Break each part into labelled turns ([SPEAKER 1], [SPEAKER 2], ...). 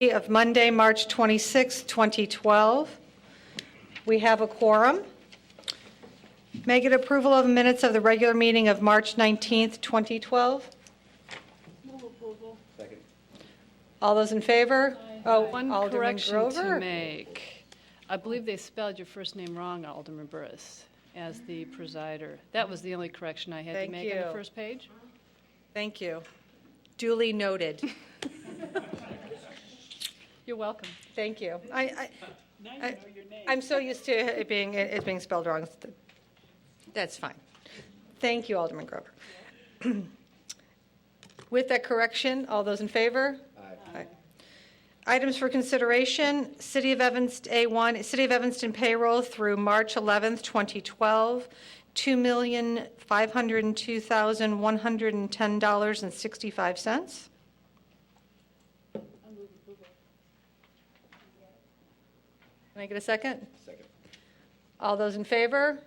[SPEAKER 1] of Monday, March 26, 2012. We have a quorum. May I get approval of the minutes of the regular meeting of March 19th, 2012?
[SPEAKER 2] Move approval.
[SPEAKER 3] Second.
[SPEAKER 1] All those in favor? Oh,
[SPEAKER 2] One
[SPEAKER 1] Alderman
[SPEAKER 2] correction
[SPEAKER 1] Grover.
[SPEAKER 2] to make. I believe they spelled your first name wrong, Alderman Burris, as the presider. That was the only correction I had
[SPEAKER 1] Thank
[SPEAKER 2] to make on
[SPEAKER 1] you.
[SPEAKER 2] the first page.
[SPEAKER 1] Thank you. Duly noted.
[SPEAKER 2] You're welcome.
[SPEAKER 1] Thank you.
[SPEAKER 4] Now you know your name.
[SPEAKER 1] I'm so used to it being spelled wrong. That's fine. Thank you, Alderman Grover. With that correction, all those in favor? Aye. Items for consideration, City of Evanston, A1, City of Evanston payroll through March 11th, 2012, $2,502,110.65. Can I get a second?
[SPEAKER 3] Second.
[SPEAKER 1] All those in favor?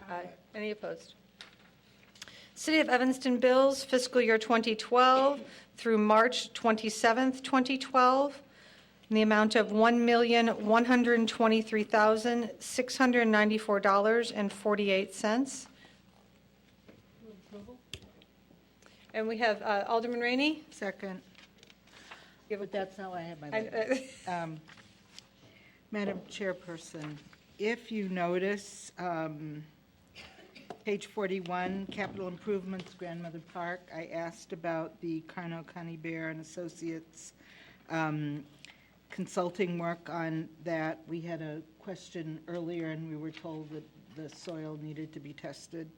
[SPEAKER 2] Aye.
[SPEAKER 1] Any opposed? City of Evanston bills fiscal year 2012 through March 27th, 2012, in the amount of $1,123,694.48. And we have Alderman Rainey.
[SPEAKER 5] Second. But that's not what I have my
[SPEAKER 1] I-
[SPEAKER 5] Madam Chairperson, if you notice, page 41, capital improvements, Grandmother Park, I asked about the Carno County Bear and Associates consulting work on that. We had a question earlier, and we were told that the soil needed to be tested,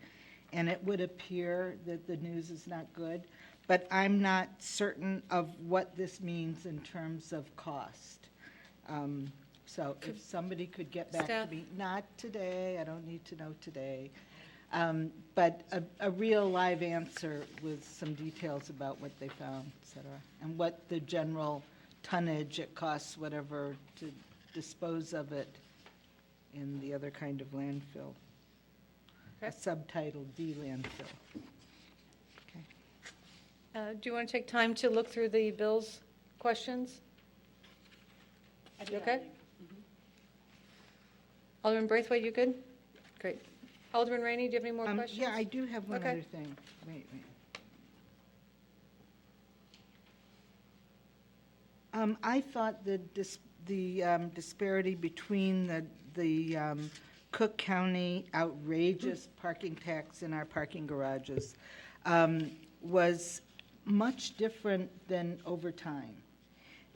[SPEAKER 5] and it would appear that the news is not good, but I'm not certain of what this means in terms of cost. So if somebody could get back
[SPEAKER 1] Staff?
[SPEAKER 5] to me, not today, I don't need to know today, but a real live answer with some details about what they found, et cetera, and what the general tonnage it costs, whatever, to dispose of it in the other kind of landfill. A
[SPEAKER 1] Okay.
[SPEAKER 5] subtitle D landfill. Okay.
[SPEAKER 1] Do you want to take time to look through the bills questions? You okay? Alderman Braithwaite, you good? Great. Alderman Rainey, do you have any more questions?
[SPEAKER 5] Yeah, I do have one
[SPEAKER 1] Okay.
[SPEAKER 5] other thing. Wait. I thought the disparity between the Cook County outrageous parking tax in our parking garages was much different than over time.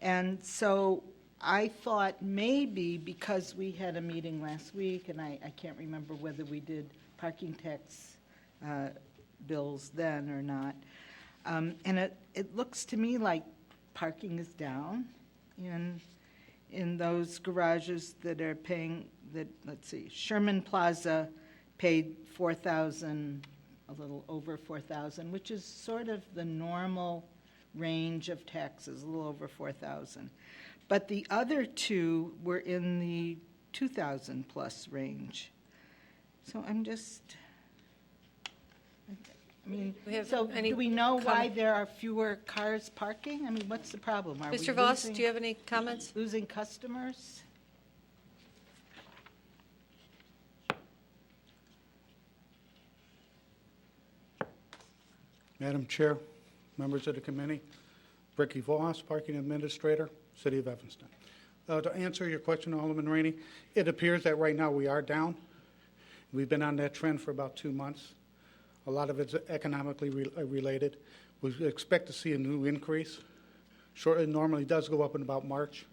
[SPEAKER 5] And so I thought maybe because we had a meeting last week, and I can't remember whether we did parking tax bills then or not, and it looks to me like parking is down in those garages that are paying, let's see, Sherman Plaza paid $4,000, a little over $4,000, which is sort of the normal range of taxes, a little over $4,000. But the other two were in the 2,000 plus range. So I'm just, I mean,
[SPEAKER 1] We have
[SPEAKER 5] so
[SPEAKER 1] any
[SPEAKER 5] do we know why
[SPEAKER 1] comment?
[SPEAKER 5] there are fewer cars parking? I mean, what's the problem? Are we
[SPEAKER 1] Mr. Voss,
[SPEAKER 5] losing-
[SPEAKER 1] do you have any comments?
[SPEAKER 5] losing customers?
[SPEAKER 6] Madam Chair, members of the committee, Ricky Voss, Parking Administrator, City of Evanston. To answer your question, Alderman Rainey, it appears that right now we are down. We've been on that trend for about 2 months. A lot of it's economically related. We expect to see a new increase. It normally does go up in about March.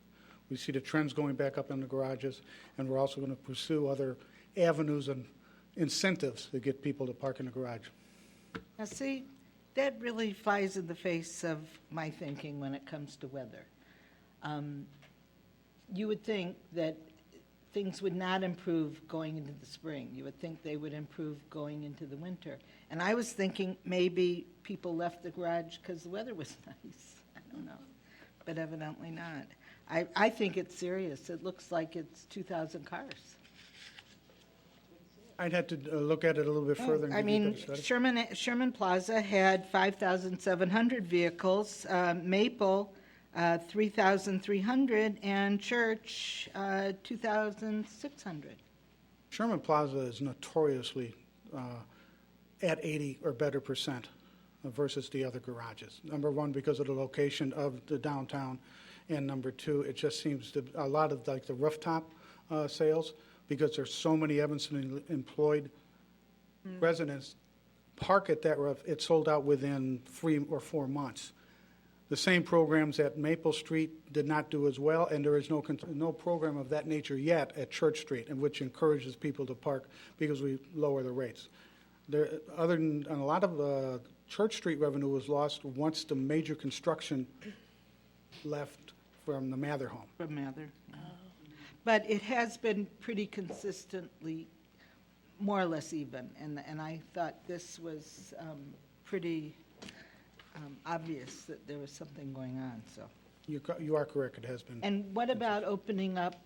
[SPEAKER 6] We see the trends going back up in the garages, and we're also going to pursue other avenues and incentives to get people to park in the garage.
[SPEAKER 5] Now, see, that really flies in the face of my thinking when it comes to weather. You would think that things would not improve going into the spring. You would think they would improve going into the winter. And I was thinking maybe people left the garage because the weather was nice. I don't know. But evidently not. I think it's serious. It looks like it's 2,000 cars.
[SPEAKER 6] I'd have to look at it a little bit further. And
[SPEAKER 5] I
[SPEAKER 6] give you a
[SPEAKER 5] mean,
[SPEAKER 6] better study.
[SPEAKER 5] Sherman Plaza had 5,700 vehicles. Maple $3,300, and church, $2,600.
[SPEAKER 6] Sherman Plaza is notoriously at 80 or better percent versus the other garages. Number one, because of the location of the downtown, and number two, it just seems to, a lot of like the rooftop sales, because there's so many Evanston employed residents park at that roof, it sold out within 3 or 4 months. The same programs at Maple Street did not do as well, and there is no program of that nature yet at Church Street, in which encourages people to park because we lower the rates. Other than a lot of Church Street revenue was lost once the major construction left from the Mather home.
[SPEAKER 5] From Mather. But it has been pretty consistently more or less even, and I thought this was pretty obvious that there was something going on, so.
[SPEAKER 6] You are correct, it has been.
[SPEAKER 5] And what about opening up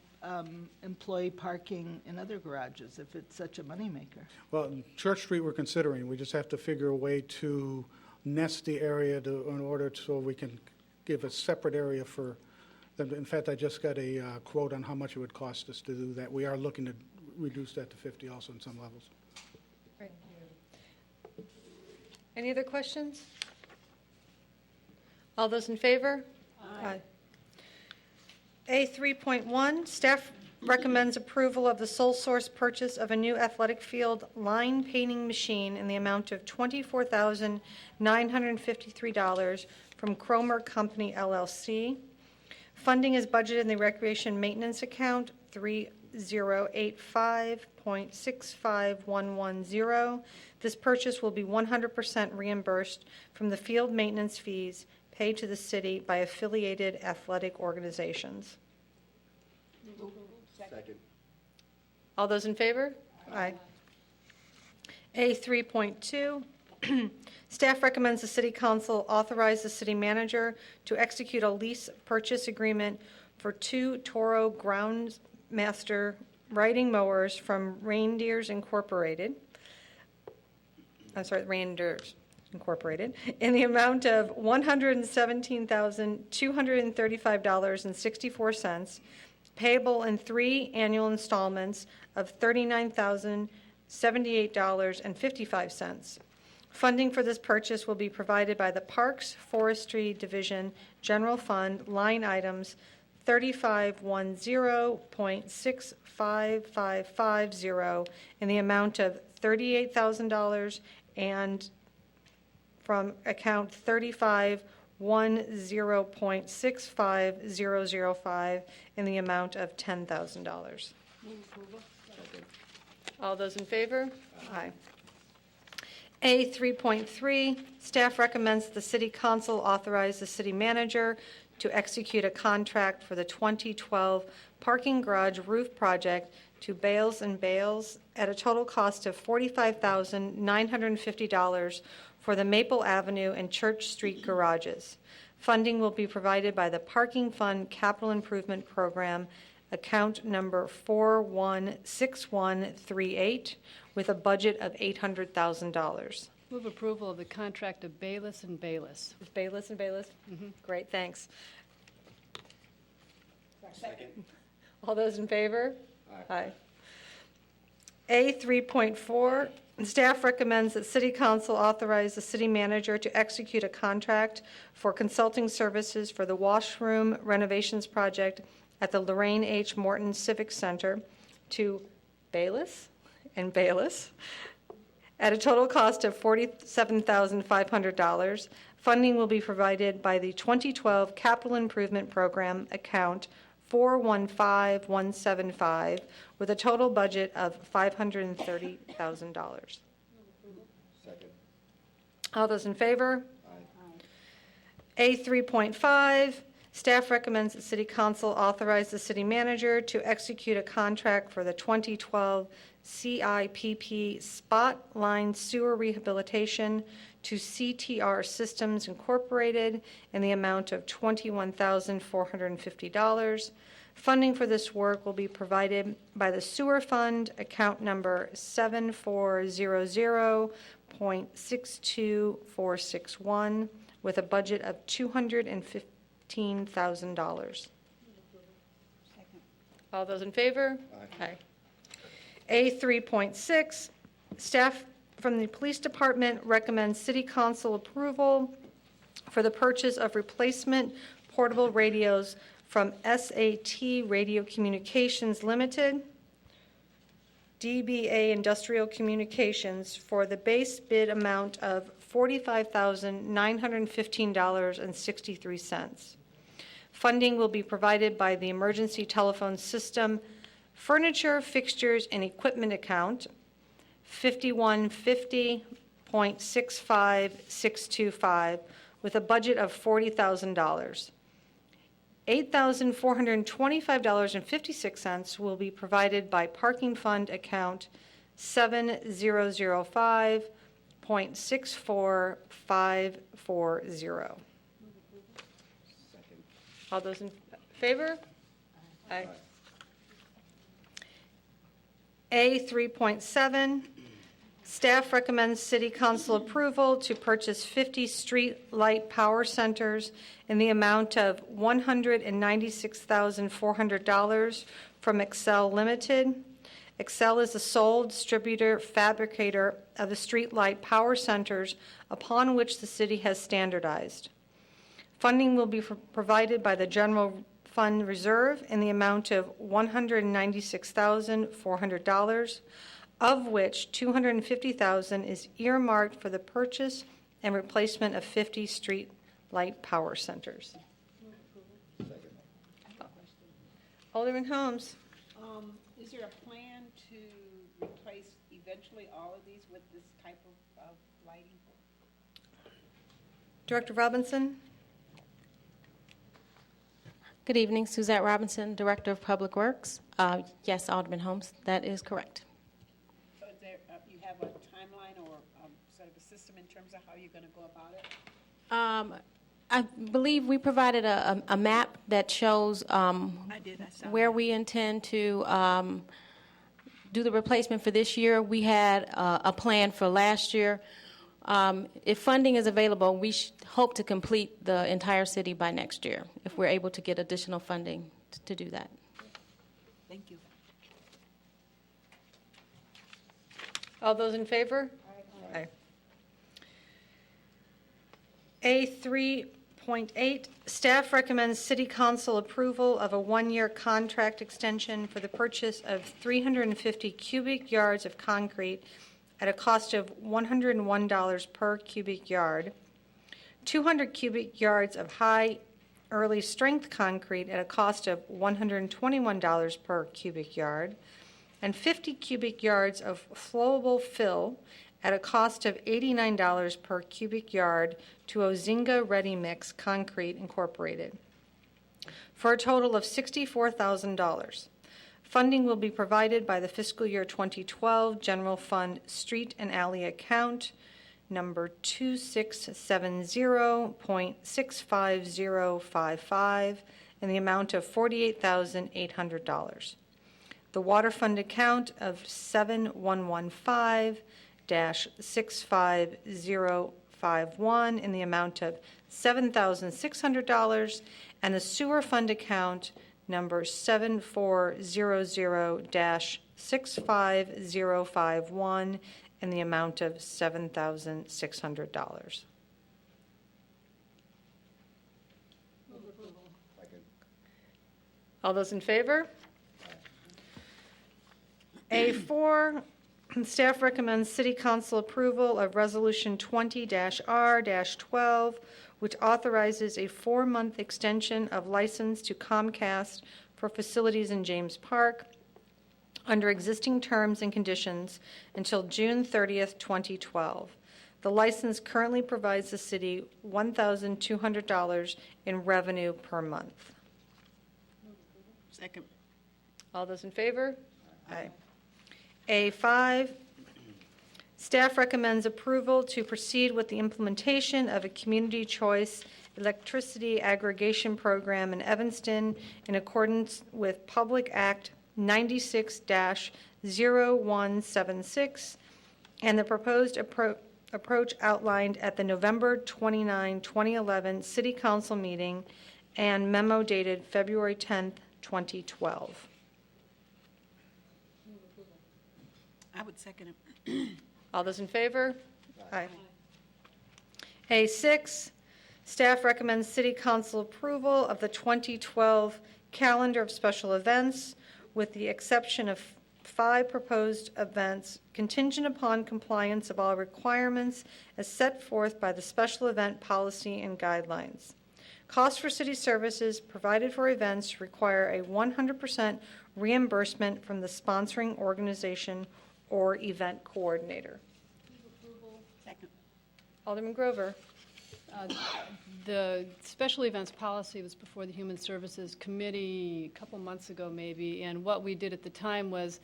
[SPEAKER 5] employee parking in other garages if it's such a moneymaker?
[SPEAKER 6] Well, Church Street we're considering. We just have to figure a way to nest the area in order so we can give a separate area for them. In fact, I just got a quote on how much it would cost us to do that. We are looking to reduce that to 50 also in some levels.
[SPEAKER 1] Great. Any other questions? All those in favor? Aye. A 3.1, staff recommends approval of the sole source purchase of a new athletic field line painting machine in the amount of $24,953 from Cromer Company LLC. Funding is budgeted in the Recreation Maintenance Account 3085.65110. This purchase will be 100% reimbursed from the field maintenance fees paid to the city by affiliated athletic organizations.
[SPEAKER 3] Second.
[SPEAKER 1] All those in favor? Aye. A 3.2, staff recommends the city council authorize the city manager to execute a lease purchase agreement for 2 Toro Groundsmaster riding mowers from Reindeers Incorporated. In the amount of $117,235.64, payable in 3 annual installments of $39,078.55. Funding for this purchase will be provided by the Parks Forestry Division General Fund line items 3510.65550 in the amount of $38,000 and from account 3510.65005 in the amount of $10,000. All those in favor? Aye. A 3.3, staff recommends the city council authorize the city manager to execute a contract for the 2012 parking garage roof project to Bales & Bales at a total cost of $45,950 for the Maple Avenue and Church Street garages. Funding will be provided by the Parking Fund Capital Improvement Program, account number 416138, with a budget of $800,000.
[SPEAKER 2] Move approval of the contract of Bayless & Bayless.
[SPEAKER 1] Is Bayless & Bayless? Great, thanks.
[SPEAKER 3] Second.
[SPEAKER 1] All those in favor? Aye. A 3.4, staff recommends that City Council authorize the city manager to execute a contract for consulting services for the washroom renovations project at the Lorraine H. Morton Civic Center to Bayless & Bayless at a total cost of $47,500. Funding will be provided by the 2012 Capital Improvement Program account 415175 with a total budget of $530,000.
[SPEAKER 3] Second.
[SPEAKER 1] All those in favor?
[SPEAKER 3] Aye.
[SPEAKER 1] A 3.5, staff recommends that City Council authorize the city manager to execute a contract for the 2012 CIPP Spot Line Sewer Rehabilitation to CTR Systems Incorporated in the amount of $21,450. Funding for this work will be provided by the Sewer Fund, account number 7400.62461, with a budget of $250,000. $16,000. All those in favor? Aye. A 3.6, staff from the Police Department recommends City Council approval for the purchase of replacement portable radios from SAT Radio Communications Limited, DBA Industrial Communications, for the base bid amount of $45,915.63. Funding will be provided by the Emergency Telephone System Furniture, Fixtures, and Equipment account, 5150.65625, with a budget of $40,000. $8,425.56 will be provided by Parking Fund account 7005.64540. All those in favor? Aye. A 3.7, staff recommends City Council approval to purchase 50 street light power centers in the amount of $196,400 from Excel Limited. Excel is the sole distributor fabricator of the street light power centers upon which the city has standardized. Funding will be provided by the General Fund Reserve in the amount of $196,400, of which $250,000 is earmarked for the purchase and replacement of 50 street light power centers. Alderman Holmes.
[SPEAKER 4] Is there a plan to replace eventually all of these with this type of lighting?
[SPEAKER 1] Director Robinson.
[SPEAKER 3] Good evening, Suzette Robinson, Director of Public Works. Yes, Alderman Holmes, that is correct.
[SPEAKER 4] So is there, you have a timeline or sort of a system in terms of how you're going to go about it?
[SPEAKER 3] I believe we provided a map that shows
[SPEAKER 4] I saw
[SPEAKER 3] where
[SPEAKER 4] that.
[SPEAKER 3] we intend to do the replacement for this year. We had a plan for last year. If funding is available, we hope to complete the entire city by next year, if we're able to get additional funding to do that.
[SPEAKER 4] Thank you.
[SPEAKER 1] All those in favor? Aye. A 3.8, staff recommends City Council approval of a one-year contract extension for the purchase of 350 cubic yards of concrete at a cost of $101 per cubic yard, 200 cubic yards of high early strength concrete at a cost of $121 per cubic yard, and 50 cubic yards of flowable fill at a cost of $89 per cubic yard to Ozinga Ready Mix Concrete Incorporated, for a total of $64,000. Funding will be provided by the fiscal year 2012 General Fund Street and Alley account number 2670.65055 in the amount of $48,800. The Water Fund account of 7115-65051 in the amount of $7,600, and the Sewer Fund account number 7400-65051 in the amount of $7,600. All those in favor? A4, staff recommends City Council approval of Resolution 20-R-12, which authorizes a 4-month extension of license to Comcast for facilities in James Park under existing terms and conditions until June 30th, 2012. The license currently provides the city $1,200 in revenue per month.
[SPEAKER 4] Second.
[SPEAKER 1] All those in favor? Aye. A5, staff recommends approval to proceed with the implementation of a community choice electricity aggregation program in Evanston in accordance with Public Act 96-0176 and the proposed approach outlined at the November 29, 2011 City Council meeting and memo dated February 10th, 2012.
[SPEAKER 4] I would second it.
[SPEAKER 1] All those in favor? Aye. A6, staff recommends City Council approval of the 2012 calendar of special events, with the exception of 5 proposed events contingent upon compliance of all requirements as set forth by the special event policy and guidelines. Costs for city services provided for events require a 100% reimbursement from the sponsoring organization or event coordinator.
[SPEAKER 4] Second.
[SPEAKER 1] Alderman Grover.
[SPEAKER 2] The special events policy was before the Human Services Committee a couple months ago maybe, and what we did at the time was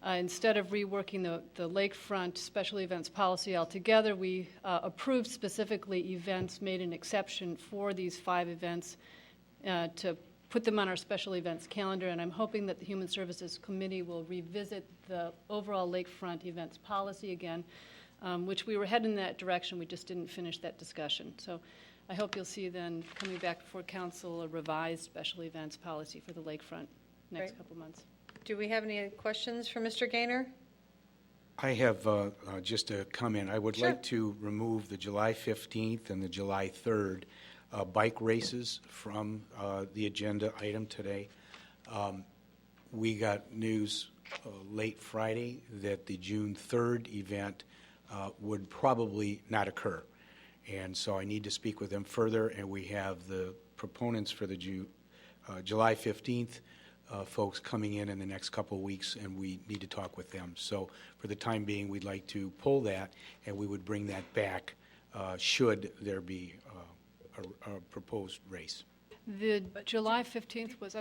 [SPEAKER 2] instead of reworking the lakefront special events policy altogether, we approved specifically events, made an exception for these 5 events to put them on our special events calendar, and I'm hoping that the Human Services Committee will revisit the overall lakefront events policy again, which we were heading in that direction. We just didn't finish that discussion. So I hope you'll see then coming back before council a revised special events policy for the lakefront next
[SPEAKER 1] Great.
[SPEAKER 2] couple months.
[SPEAKER 1] Do we have any questions for Mr. Gaynor?
[SPEAKER 7] I have just a comment. I would
[SPEAKER 1] Sure.
[SPEAKER 7] like to remove the July 15th and the July 3rd bike races from the agenda item today. We got news late Friday that the June 3rd event would probably not occur. And so I need to speak with them further, and we have the proponents for the July 15th folks coming in the next couple of weeks, and we need to talk with them. So for the time being, we'd like to pull that, and we would bring that back should there be a proposed race.
[SPEAKER 2] The July 15th was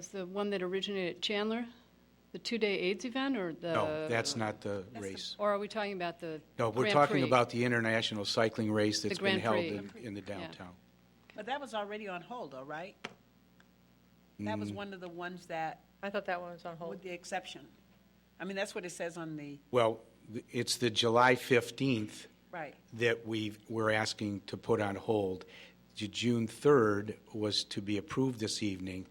[SPEAKER 2] the one that originated at Chandler, the 2-day AIDS event, or the...
[SPEAKER 7] No, that's not the race.
[SPEAKER 2] Or are we talking about the
[SPEAKER 7] No, we're
[SPEAKER 2] Grand
[SPEAKER 7] talking
[SPEAKER 2] Prix?
[SPEAKER 7] about the international cycling race that's
[SPEAKER 2] The
[SPEAKER 7] been
[SPEAKER 2] Grand
[SPEAKER 7] held
[SPEAKER 2] Prix.
[SPEAKER 7] in the downtown.
[SPEAKER 4] But that was already on hold, though, right? That was one of the ones that,
[SPEAKER 1] I thought that one was on hold.
[SPEAKER 4] with the exception. I mean, that's what it says on the,
[SPEAKER 7] Well, it's the July 15th
[SPEAKER 4] right.
[SPEAKER 7] that we're asking to put on hold. The June 3rd was to be approved this evening.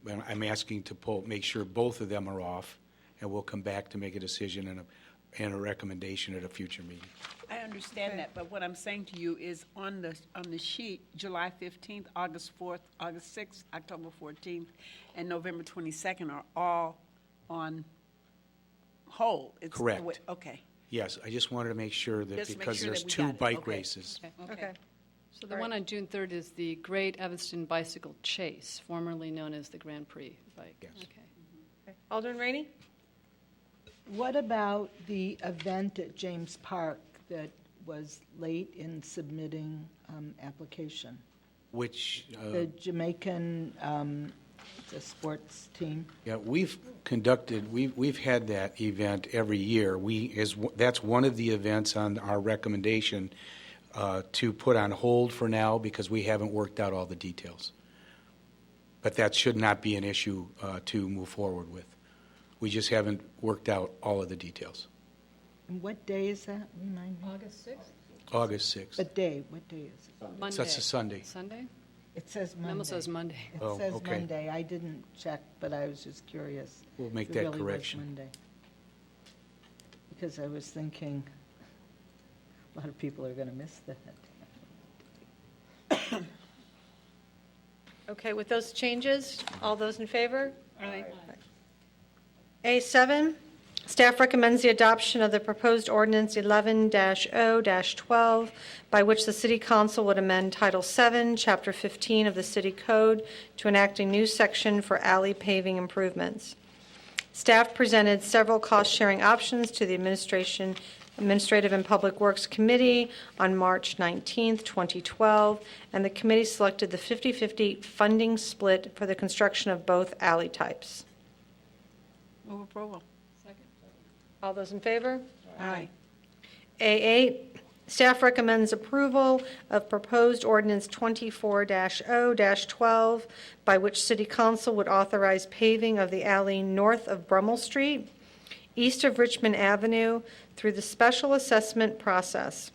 [SPEAKER 7] But I'm asking to make sure both of them are off, and we'll come back to make a decision and a recommendation at a future meeting.
[SPEAKER 4] I understand that, but what I'm saying to you is on the sheet, July 15th, August 4th, August 6th, October 14th, and November 22nd are all on hold. It's the
[SPEAKER 7] Correct.
[SPEAKER 4] way- Okay.
[SPEAKER 7] Yes, I just wanted to make sure that
[SPEAKER 4] Just make
[SPEAKER 7] because
[SPEAKER 4] sure
[SPEAKER 7] there's
[SPEAKER 4] that we
[SPEAKER 7] 2
[SPEAKER 4] got it.
[SPEAKER 7] bike
[SPEAKER 4] Okay.
[SPEAKER 7] races.
[SPEAKER 1] Okay.
[SPEAKER 2] So the
[SPEAKER 1] All right.
[SPEAKER 2] one on June 3rd is the Great Evanston Bicycle Chase, formerly known as the Grand Prix bike.
[SPEAKER 7] Yes.
[SPEAKER 2] Okay.
[SPEAKER 1] Alderman Rainey?
[SPEAKER 5] What about the event at James Park that was late in submitting application?
[SPEAKER 7] Which,
[SPEAKER 5] The Jamaican, the sports team?
[SPEAKER 7] yeah, we've had that event every year. That's one of the events on our recommendation to put on hold for now because we haven't worked out all the details. But that should not be an issue to move forward with. We just haven't worked out all of the details.
[SPEAKER 5] And what day is that? Remind me.
[SPEAKER 2] August 6th?
[SPEAKER 7] August 6th.
[SPEAKER 5] What day is it?
[SPEAKER 2] Monday.
[SPEAKER 7] So that's a Sunday.
[SPEAKER 2] Sunday?
[SPEAKER 5] It says Monday.
[SPEAKER 2] Memo says Monday.
[SPEAKER 5] It
[SPEAKER 7] Oh,
[SPEAKER 5] says
[SPEAKER 7] okay.
[SPEAKER 5] Monday. I didn't check, but I was just curious.
[SPEAKER 7] We'll make
[SPEAKER 5] if it
[SPEAKER 7] that
[SPEAKER 5] really was
[SPEAKER 7] correction.
[SPEAKER 5] Monday. Because I was thinking, a lot of people are going to miss that.
[SPEAKER 1] Okay, with those changes, all those in favor?
[SPEAKER 2] Aye.
[SPEAKER 1] A7, staff recommends the adoption of the proposed ordinance 11-0-12, by which the city council would amend Title 7, Chapter 15 of the city code to enact a new section for alley paving improvements. Staff presented several cost-sharing options to the Administrative and Public Works Committee on March 19th, 2012, and the committee selected the 50-50 funding split for the construction of both alley types.
[SPEAKER 4] Move approval.
[SPEAKER 1] All those in favor?
[SPEAKER 4] Aye.
[SPEAKER 1] A8, staff recommends approval of proposed ordinance 24-0-12, by which city council would authorize paving of the alley north of Brummel Street, east of Richmond Avenue, through the special assessment process.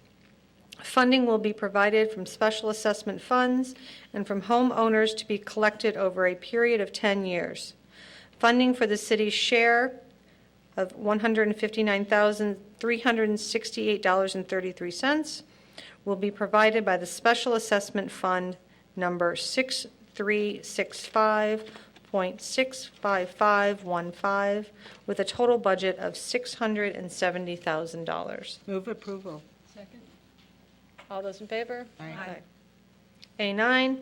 [SPEAKER 1] Funding will be provided from special assessment funds and from homeowners to be collected over a period of 10 years. Funding for the city's share of $159,368.33 will be provided by the Special Assessment Fund number 6365.65515 with a total budget of $670,000.
[SPEAKER 5] Move approval.
[SPEAKER 2] Second.
[SPEAKER 1] All those in favor?
[SPEAKER 5] Aye.
[SPEAKER 1] A9,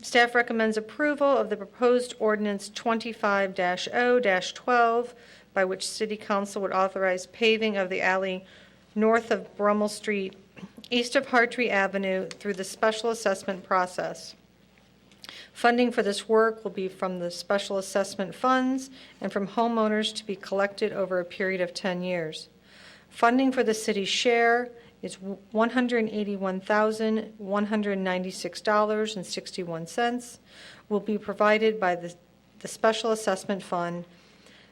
[SPEAKER 1] staff recommends approval of the proposed ordinance 25-0-12, by which City Council would authorize paving of the alley north of Brummel Street, east of Hartree Avenue, through the special assessment process. Funding for this work will be from the special assessment funds and from homeowners to be collected over a period of 10 years. Funding for the city's share is $181,196.61, will be provided by the Special Assessment Fund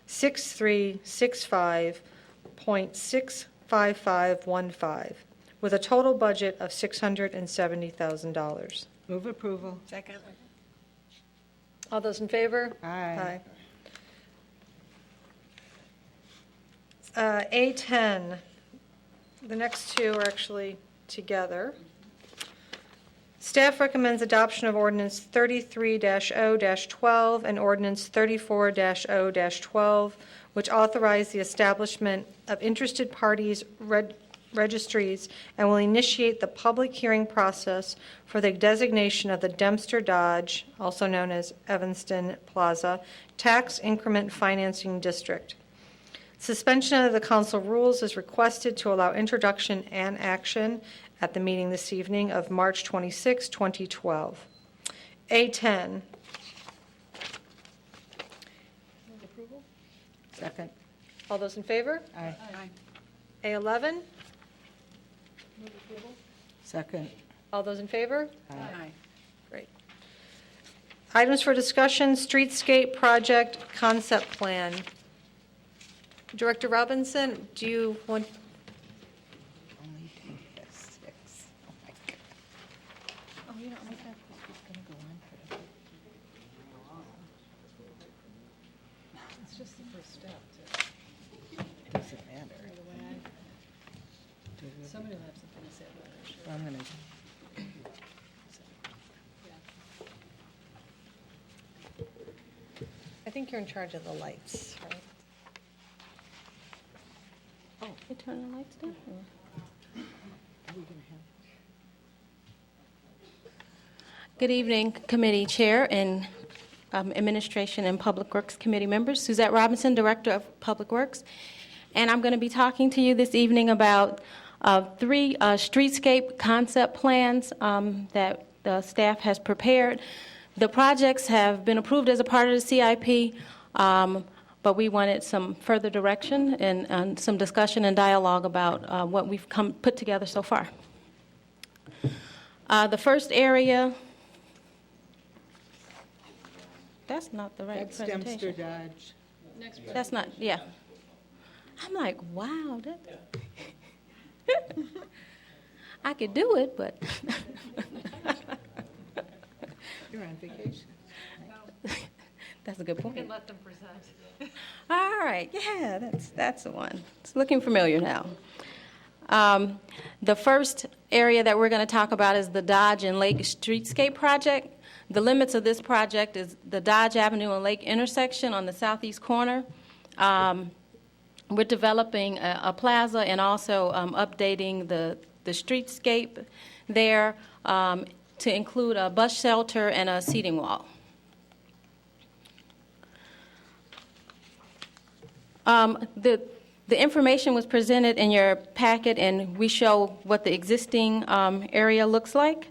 [SPEAKER 1] 6365.65515, with a total budget of $670,000.
[SPEAKER 5] Move approval.
[SPEAKER 4] Second.
[SPEAKER 1] All those in favor?
[SPEAKER 5] Aye.
[SPEAKER 1] A10, the next two are actually together. Staff recommends adoption of ordinance 33-0-12 and ordinance 34-0-12, which authorize the establishment of interested parties registries and will initiate the public hearing process for the designation of the Dempster Dodge, also known as Evanston Plaza, Tax Increment Financing District. Suspension of the council rules is requested to allow introduction and action at the meeting this evening of March 26, 2012. A10.
[SPEAKER 2] Move approval?
[SPEAKER 5] Second.
[SPEAKER 1] All those in favor?
[SPEAKER 5] Aye.
[SPEAKER 4] Aye.
[SPEAKER 1] A11.
[SPEAKER 2] Move approval?
[SPEAKER 5] Second.
[SPEAKER 1] All those in favor?
[SPEAKER 4] Aye.
[SPEAKER 1] Great. Items for discussion, Streetscape Project Concept Plan. Director Robinson, do you want,
[SPEAKER 5] Only take the 6. Oh, my God.
[SPEAKER 3] Oh, you know, I thought this was going to go on for
[SPEAKER 2] It's just the first step.
[SPEAKER 5] Doesn't matter.
[SPEAKER 2] Somebody will have something to say about it, sure.
[SPEAKER 5] I'm going to.
[SPEAKER 1] I think you're in charge of the lights, right?
[SPEAKER 3] You turn the lights down? or- Good evening, Committee Chair and Administration and Public Works Committee members. Suzette Robinson, Director of Public Works. And I'm going to be talking to you this evening about 3 streetscape concept plans that the staff has prepared. The projects have been approved as a part of the CIP, but we wanted some further direction and some discussion and dialogue about what we've put together so far. The first area, that's not the right
[SPEAKER 5] That's Dempster
[SPEAKER 3] presentation.
[SPEAKER 5] Dodge.
[SPEAKER 3] That's not, yeah. I'm like, wow, that, I could do it, but
[SPEAKER 5] You're on vacation.
[SPEAKER 3] that's a good point.
[SPEAKER 2] Let them present.
[SPEAKER 3] All right, yeah, that's the one. It's looking familiar now. The first area that we're going to talk about is the Dodge and Lake Streetscape Project. The limits of this project is the Dodge Avenue and Lake intersection on the southeast corner. We're developing a plaza and also updating the streetscape there to include a bus shelter and a seating wall. The information was presented in your packet, and we show what the existing area looks like,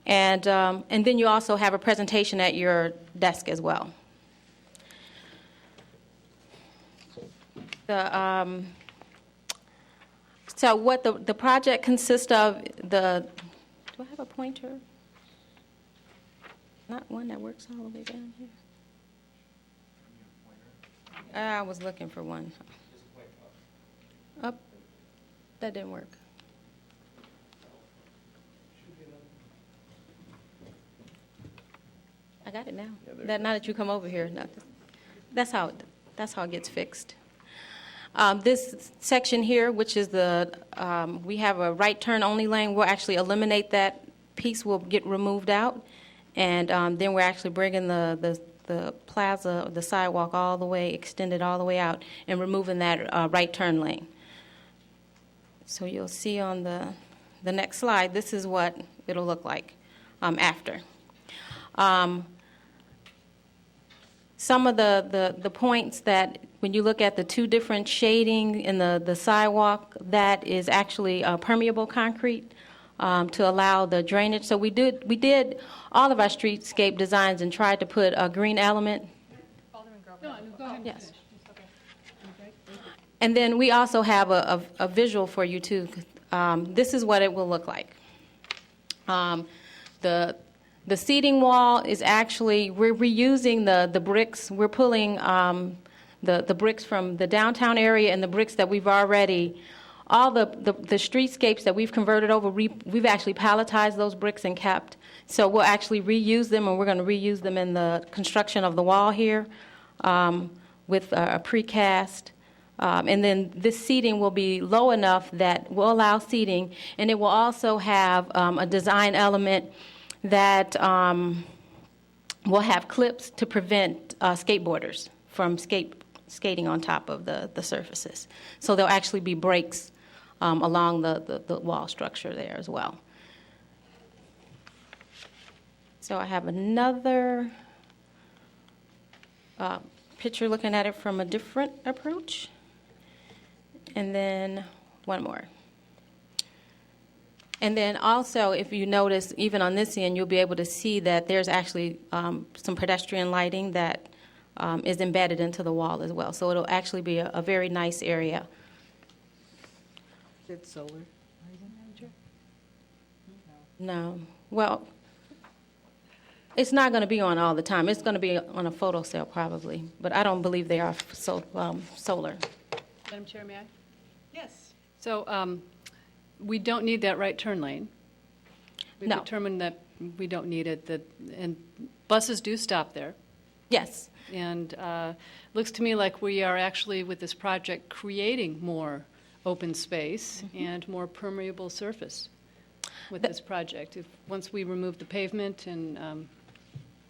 [SPEAKER 3] and then you also have a presentation at your desk as well. So what the project consists of, do I have a pointer? Not one that works all the way down here. I was looking for one. Up. That didn't work. got it now. Now that you come over here, no, that's how it gets fixed. This section here, which is we have a right turn only lane, we'll actually eliminate that piece, will get removed out, and then we're actually bringing the plaza, the sidewalk all the way, extended all the way out, and removing that right turn lane. So you'll see on the next slide, this is what it'll look like after. Some of the points that, when you look at the two different shading in the sidewalk, that is actually permeable concrete to allow the drainage. So we did all of our streetscape designs and tried to put a green element.
[SPEAKER 2] No, go ahead.
[SPEAKER 3] Yes. And then we also have a visual for you too. This is what it will look like. The seating wall is actually, we're reusing the bricks. We're pulling the bricks from the downtown area and the bricks that we've already, all the streetscapes that we've converted over, we've actually palletized those bricks and kept. So we'll actually reuse them, and we're going to reuse them in the construction of the wall here with a precast. And then this seating will be low enough that will allow seating, and it will also have a design element that will have clips to prevent skateboarders from skating on top of the surfaces. So there'll actually be breaks along the wall structure there as well. So I have another picture looking at it from a different approach. And then one more. And then also, if you notice, even on this end, you'll be able to see that there's actually some pedestrian lighting that is embedded into the wall as well. So it'll actually be a very nice area.
[SPEAKER 5] Is it solar lighting, Manager?
[SPEAKER 3] No. Well, it's not going to be on all the time. It's going to be on a photo cell probably, but I don't believe they are solar.
[SPEAKER 2] Madam Chair, may I?
[SPEAKER 4] Yes.
[SPEAKER 2] So we don't need that right turn lane. We've
[SPEAKER 3] No.
[SPEAKER 2] determined that we don't need it, and buses do stop there.
[SPEAKER 3] Yes.
[SPEAKER 2] And looks to me like we are actually, with this project, creating more open space and more permeable surface with this project. Once we remove the pavement and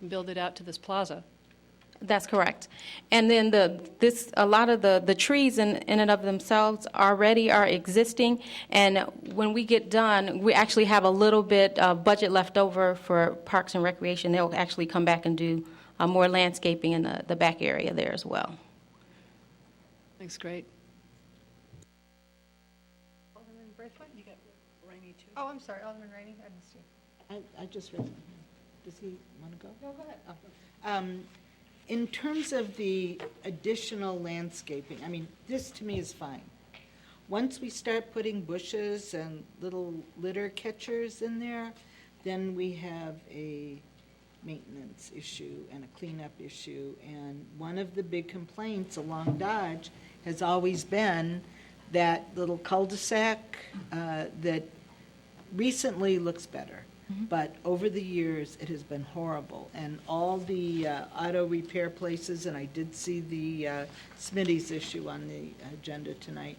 [SPEAKER 2] build it out to this plaza.
[SPEAKER 3] That's correct. And then a lot of the trees in and of themselves already are existing, and when we get done, we actually have a little bit of budget left over for Parks and Recreation. They'll actually come back and do more landscaping in the back area there as well.
[SPEAKER 2] Thanks, great.
[SPEAKER 1] Alderman Braithwaite?
[SPEAKER 4] You got Rainey too?
[SPEAKER 1] Oh, I'm sorry, Alderman Rainey, I missed you.
[SPEAKER 5] I just read. Does he want to go?
[SPEAKER 1] No, go ahead.
[SPEAKER 5] Oh. In terms of the additional landscaping, I mean, this to me is fine. Once we start putting bushes and little litter catchers in there, then we have a maintenance issue and a cleanup issue. And one of the big complaints along Dodge has always been that little cul-de-sac that recently looks better. But over the years, it has been horrible. And all the auto repair places, and I did see the Smitty's issue on the agenda tonight,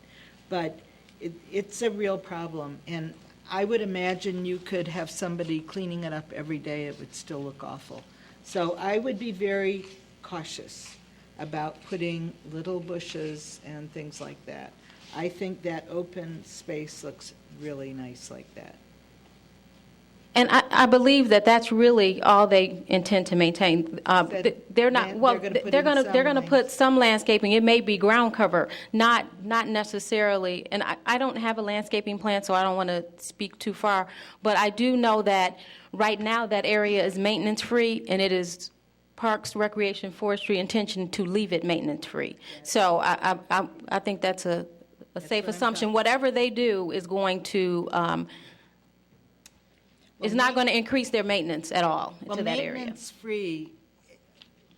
[SPEAKER 5] but it's a real problem. And I would imagine you could have somebody cleaning it up every day, it would still look awful. So I would be very cautious about putting little bushes and things like that. I think that open space looks really nice like that.
[SPEAKER 3] And I believe that that's really all they intend to maintain. They're not. Well, they're going to put some landscaping. It may be ground cover, not necessarily. And I don't have a landscaping plan, so I don't want to speak too far. But I do know that right now that area is maintenance free, and it is Parks, Recreation, Forestry intention to leave it maintenance free. So I think that's a safe assumption. Whatever they do is going to. It's not going to increase their maintenance at all to that area.
[SPEAKER 5] Maintenance-free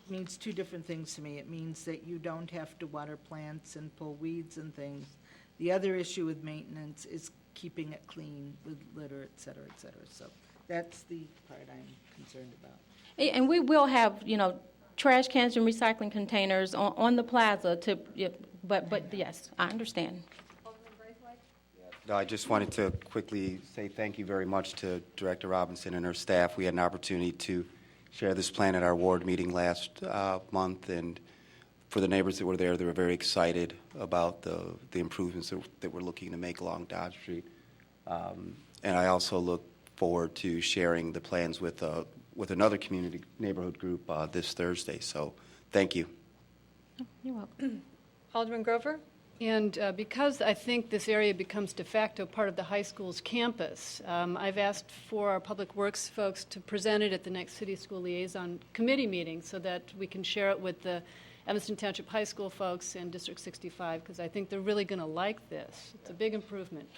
[SPEAKER 5] means two different things to me. It means that you don't have to water plants and pull weeds and things. The other issue with maintenance is keeping it clean with litter, et cetera, et cetera. So That's the part I'm concerned about.
[SPEAKER 3] And we will have, trash cans and recycling containers on the plaza but yes, I understand.
[SPEAKER 8] No, I just wanted to quickly say thank you very much to Director Robinson and her staff. We had an opportunity to share this plan at our ward meeting last month, and for the neighbors that were there, they were very excited about the improvements that we're looking to make along Dodge Street. And I also look forward to sharing the plans with another community neighborhood group this Thursday. So thank you.
[SPEAKER 3] You're welcome.
[SPEAKER 1] Alderman Grover?
[SPEAKER 2] And because I think this area becomes de facto part of the high school's campus, I've asked for our Public Works folks to present it at the next City School Liaison Committee meeting so that we can share it with the Evanston Township High School folks and District 65, because I think they're really going to like this. It's a big improvement.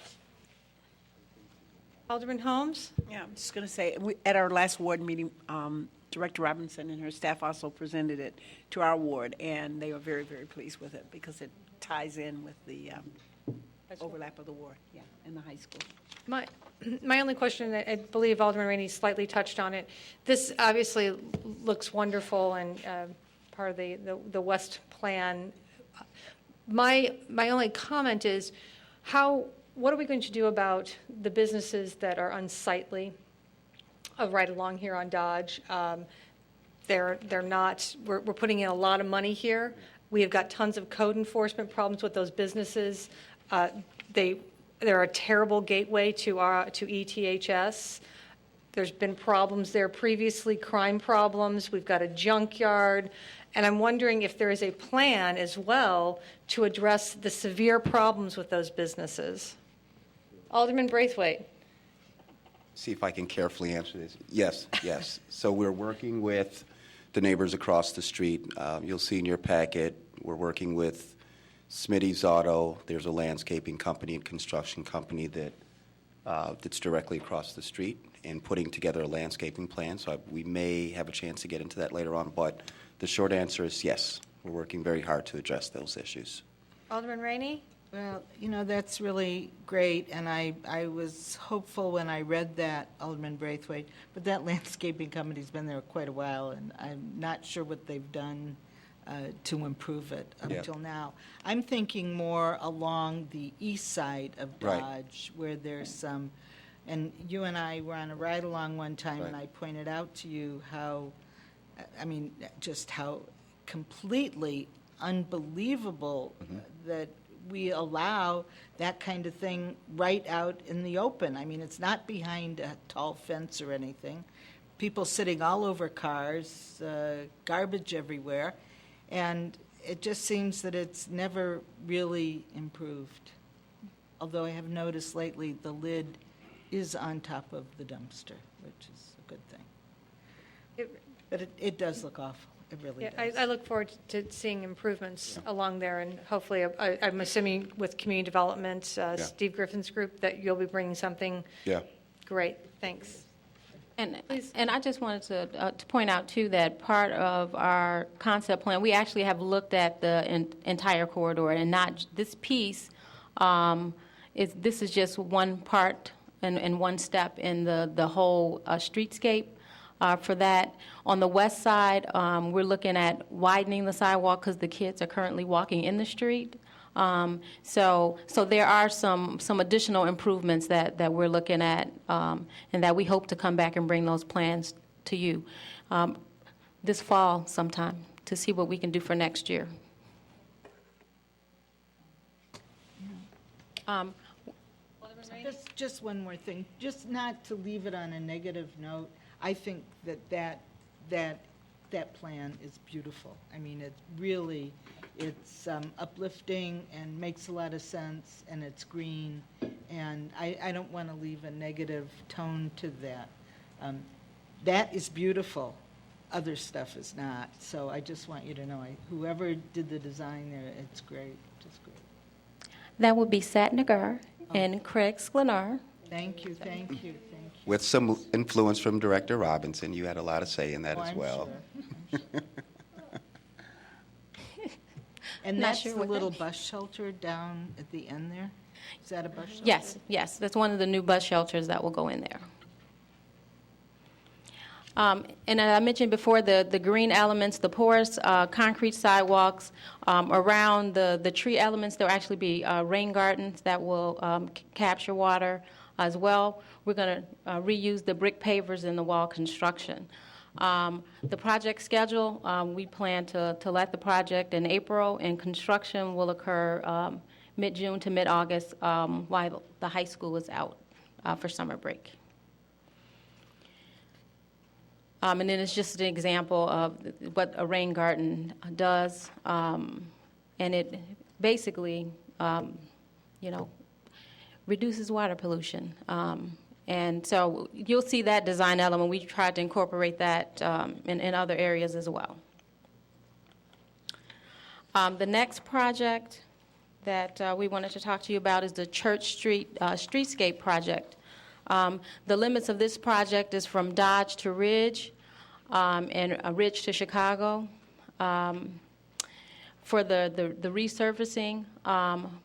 [SPEAKER 1] Alderman Holmes?
[SPEAKER 4] Yeah, I'm just going to say, at our last ward meeting, Director Robinson and her staff also presented it to our ward, and they were very, very pleased with it because it ties in with the overlap of the ward, and the high school.
[SPEAKER 1] My only question, I believe Alderman Rainey slightly touched on it. This obviously looks wonderful and part of the West Plan. My only comment is what are we going to do about the businesses that are unsightly right along here on Dodge? They're not, we're putting in a lot of money here. We have got tons of code enforcement problems with those businesses. They're a terrible gateway to ETHS. There's been problems there previously, crime problems. We've got a junkyard. And I'm wondering if there is a plan as well to address the severe problems with those businesses. Alderman Braithwaite.
[SPEAKER 8] See if I can carefully answer this. Yes. So we're working with the neighbors across the street. You'll see in your packet, we're working with Smitty's Auto. There's a landscaping company and construction company that's directly across the street, and putting together a landscaping plan. So we may have a chance to get into that later on, but the short answer is yes. We're working very hard to address those issues.
[SPEAKER 1] Alderman Rainey?
[SPEAKER 5] Well, that's really great, and I was hopeful when I read that, Alderman Braithwaite, but that landscaping company's been there quite a while, and I'm not sure what they've done to improve it until now. I'm thinking more along the east side of Dodge, where there's some, and you and I were on a ride-along one time, and I pointed out to you how, just how completely unbelievable that we allow that kind of thing right out in the open. It's not behind a tall fence or anything. People sitting all over cars, garbage everywhere, and it just seems that it's never really improved. Although I have noticed lately the lid is on top of the dumpster, which is a good thing. But it does look awful. It really does.
[SPEAKER 1] I look forward to seeing improvements along there, and hopefully, I'm assuming with community development, Steve Griffin's group, that you'll be bringing something great. Thanks.
[SPEAKER 3] And I just wanted to point out, too, that part of our concept plan, we actually have looked at the entire corridor, and not this piece. This is just one part and one step in the whole streetscape. For that, on the west side, we're looking at widening the sidewalk because the kids are currently walking in the street. So there are some additional improvements that we're looking at, and that we hope to come back and bring those plans to you this fall sometime to see what we can do for next year.
[SPEAKER 5] Just one more thing, just not to leave it on a negative note. I think that plan is beautiful. It's uplifting and makes a lot of sense, and it's green, and I don't want to leave a negative tone to that. That is beautiful. Other stuff is not. So I just want you to know, whoever did the design there, it's great, just great.
[SPEAKER 3] That would be Sat Nagar and Craig Sklenar.
[SPEAKER 5] Thank you.
[SPEAKER 8] With some influence from Director Robinson. You had a lot of say in that as well.
[SPEAKER 5] Sure. And
[SPEAKER 3] Not
[SPEAKER 5] that's
[SPEAKER 3] sure
[SPEAKER 5] the
[SPEAKER 3] what
[SPEAKER 5] little
[SPEAKER 3] that-
[SPEAKER 5] bus shelter down at the end there? Is that a bus shelter?
[SPEAKER 3] Yes, that's one of the new bus shelters that will go in there. And I mentioned before the green elements, the porous concrete sidewalks. Around the tree elements, there will actually be rain gardens that will capture water as well. We're going to reuse the brick pavers in the wall construction. The project schedule, we plan to let the project in April, and construction will occur mid-June to mid-August while the high school is out for summer break. And then it's just an example of what a rain garden does, and it basically, reduces water pollution. And so you'll see that design element. We tried to incorporate that in other areas as well. The next project that we wanted to talk to you about is the Church Street Streetscape project. The limits of this project is from Dodge to Ridge, and Ridge to Chicago for the resurfacing,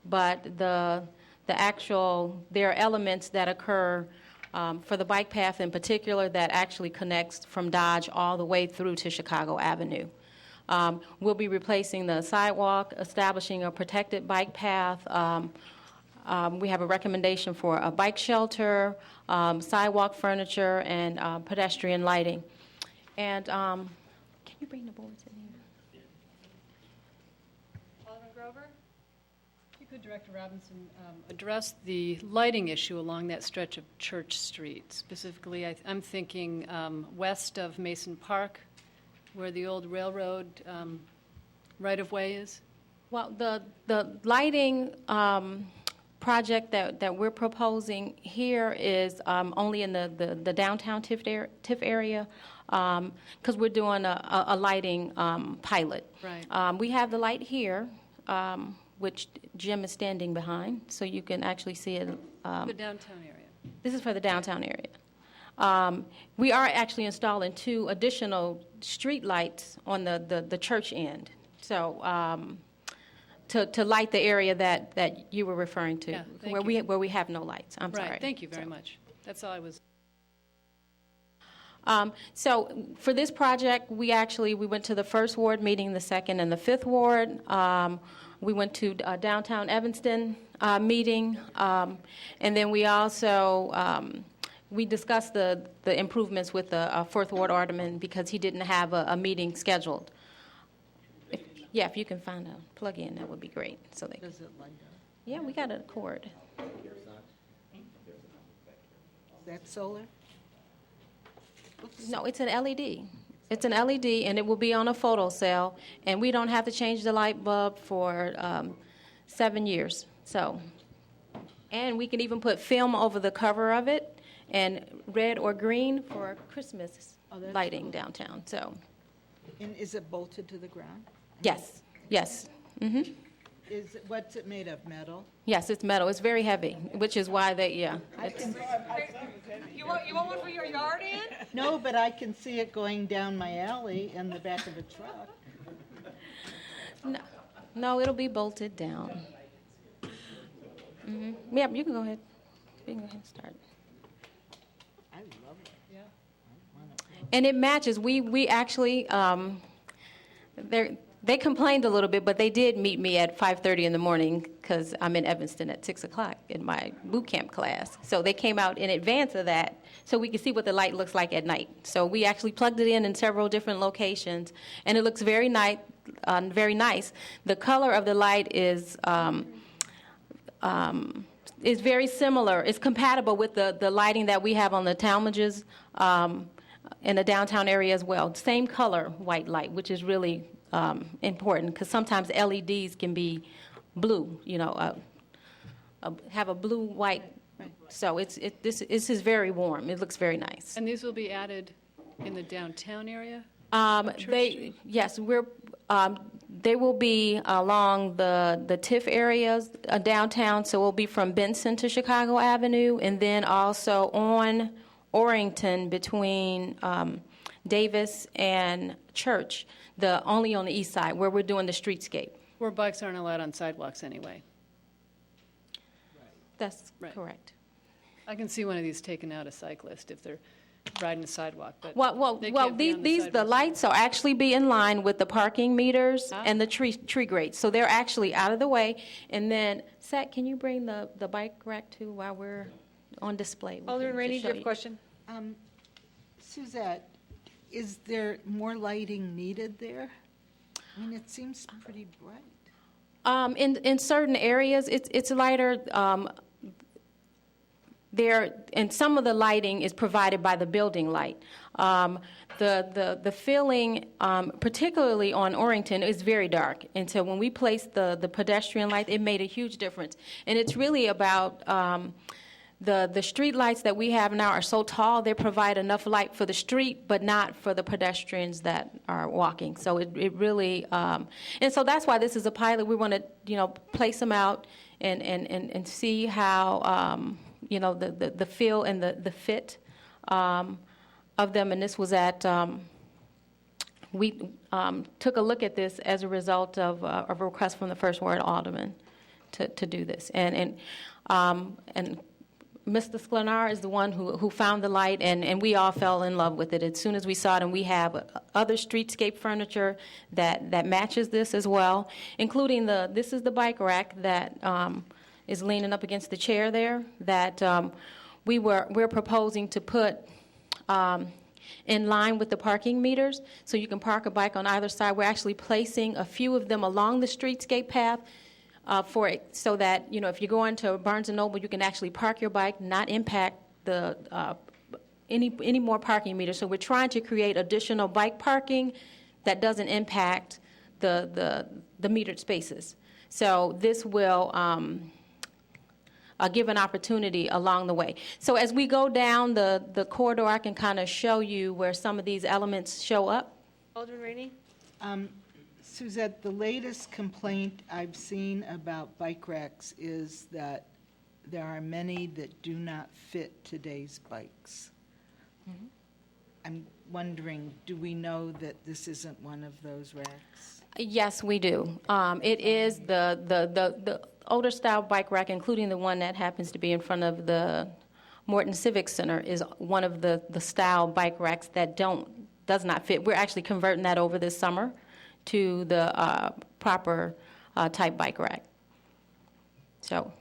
[SPEAKER 3] but there are elements that occur for the bike path in particular that actually connects from Dodge all the way through to Chicago Avenue. We'll be replacing the sidewalk, establishing a protected bike path. We have a recommendation for a bike shelter, sidewalk furniture, and pedestrian lighting. And can you bring the boards in here?
[SPEAKER 2] Alderman Grover? If you could, Director Robinson, address the lighting issue along that stretch of Church Street. Specifically, I'm thinking west of Mason Park, where the old railroad right-of-way is.
[SPEAKER 3] Well, the lighting project that we're proposing here is only in the downtown Tiff area, because we're doing a lighting pilot.
[SPEAKER 2] Right.
[SPEAKER 3] We have the light here, which Jim is standing behind, so you can actually see it.
[SPEAKER 2] The downtown area.
[SPEAKER 3] This is for the downtown area. We are actually installing 2 additional street lights on the church end, so to light the area that you were referring to,
[SPEAKER 2] Yeah,
[SPEAKER 3] where we have no lights. I'm sorry.
[SPEAKER 2] Right, thank you very much. That's all I was...
[SPEAKER 3] So for this project, we went to the 1st Ward meeting, the 2nd and the 5th Ward. We went to downtown Evanston meeting, and then we also we discussed the improvements with the 4th Ward Alderman because he didn't have a meeting scheduled. If you can find a plug-in, that would be great. So they
[SPEAKER 5] Does it light up?
[SPEAKER 3] Yeah, we got a cord.
[SPEAKER 5] Is that solar?
[SPEAKER 3] No, it's an LED. It's an LED, and it will be on a photo cell, and we don't have to change the light bulb for 7 years. So, and we can even put film over the cover of it, and red or green for Christmas lighting downtown. So,
[SPEAKER 5] And is it bolted to the ground?
[SPEAKER 3] yes. Mm-hmm.
[SPEAKER 5] What's it made of, metal?
[SPEAKER 3] Yes, it's metal. It's very heavy, which is why it's,
[SPEAKER 1] You want one for your yard, Ann?
[SPEAKER 5] No, but I can see it going down my alley in the back of a truck.
[SPEAKER 3] no, it'll be bolted down. Mm-hmm. Yeah, you can go ahead. You can go ahead and start.
[SPEAKER 5] I love it.
[SPEAKER 2] Yeah.
[SPEAKER 3] And it matches. We actually, they complained a little bit, but they did meet me at 5:30 in the morning because I'm in Evanston at 6 o'clock in my boot camp class. So they came out in advance of that so we could see what the light looks like at night. So we actually plugged it in several different locations, and it looks very nice. The color of the light is very similar. It's compatible with the lighting that we have on the Talmadges in the downtown area as well. Same color white light, which is really important because sometimes LEDs can be blue, have a blue-white. So this is very warm. It looks very nice.
[SPEAKER 2] And these will be added in the downtown area?
[SPEAKER 3] They will be along the Tiff areas downtown, so we'll be from Benson to Chicago Avenue, and then also on Orrington between Davis and Church, only on the east side, where we're doing the streetscape.
[SPEAKER 2] Where bikes aren't allowed on sidewalks anyway.
[SPEAKER 3] That's
[SPEAKER 2] Right.
[SPEAKER 3] correct.
[SPEAKER 2] I can see one of these taking out a cyclist if they're riding the sidewalk, but
[SPEAKER 3] Well,
[SPEAKER 2] they can't be on the
[SPEAKER 3] the
[SPEAKER 2] sidewalks.
[SPEAKER 3] lights will actually be in line with the parking meters
[SPEAKER 2] Ah.
[SPEAKER 3] and the tree grates. So they're actually out of the way. And then, Seth, can you bring the bike rack too while we're on display? We
[SPEAKER 1] Alderman
[SPEAKER 3] can
[SPEAKER 1] Rainey,
[SPEAKER 3] just
[SPEAKER 1] do you
[SPEAKER 3] show
[SPEAKER 1] have a question?
[SPEAKER 5] Suzette, is there more lighting needed there? I mean, it seems pretty bright.
[SPEAKER 3] In certain areas, it's lighter. And some of the lighting is provided by the building light. The filling, particularly on Orrington, is very dark. And so when we placed the pedestrian light, it made a huge difference. And it's really about the street lights that we have now are so tall, they provide enough light for the street, but not for the pedestrians that are walking. So it really, and so that's why this is a pilot. We want to, place them out and see how, the feel and the fit of them. And this was at, we took a look at this as a result of a request from the First Ward Alderman to do this. And Mr. Sklenar is the one who found the light, and we all fell in love with it as soon as we saw it. And we have other streetscape furniture that matches this as well, including this is the bike rack that is leaning up against the chair there that we're proposing to put in line with the parking meters, so you can park a bike on either side. We're actually placing a few of them along the streetscape path for it, so that if you go into Barnes & Noble, you can actually park your bike, not impact the any more parking meters. So we're trying to create additional bike parking that doesn't impact the metered spaces. So this will give an opportunity along the way. So as we go down the corridor, I can kind of show you where some of these elements show up.
[SPEAKER 1] Alderman Rainey?
[SPEAKER 5] Suzette, the latest complaint I've seen about bike racks is that there are many that do not fit today's bikes.
[SPEAKER 3] Mm-hmm.
[SPEAKER 5] I'm wondering, do we know that this isn't one of those racks?
[SPEAKER 3] Yes, we do. It is the older style bike rack, including the one that happens to be in front of the Morton Civic Center, is one of the style bike racks that does not fit. We're actually converting that over this summer to the proper type bike rack. So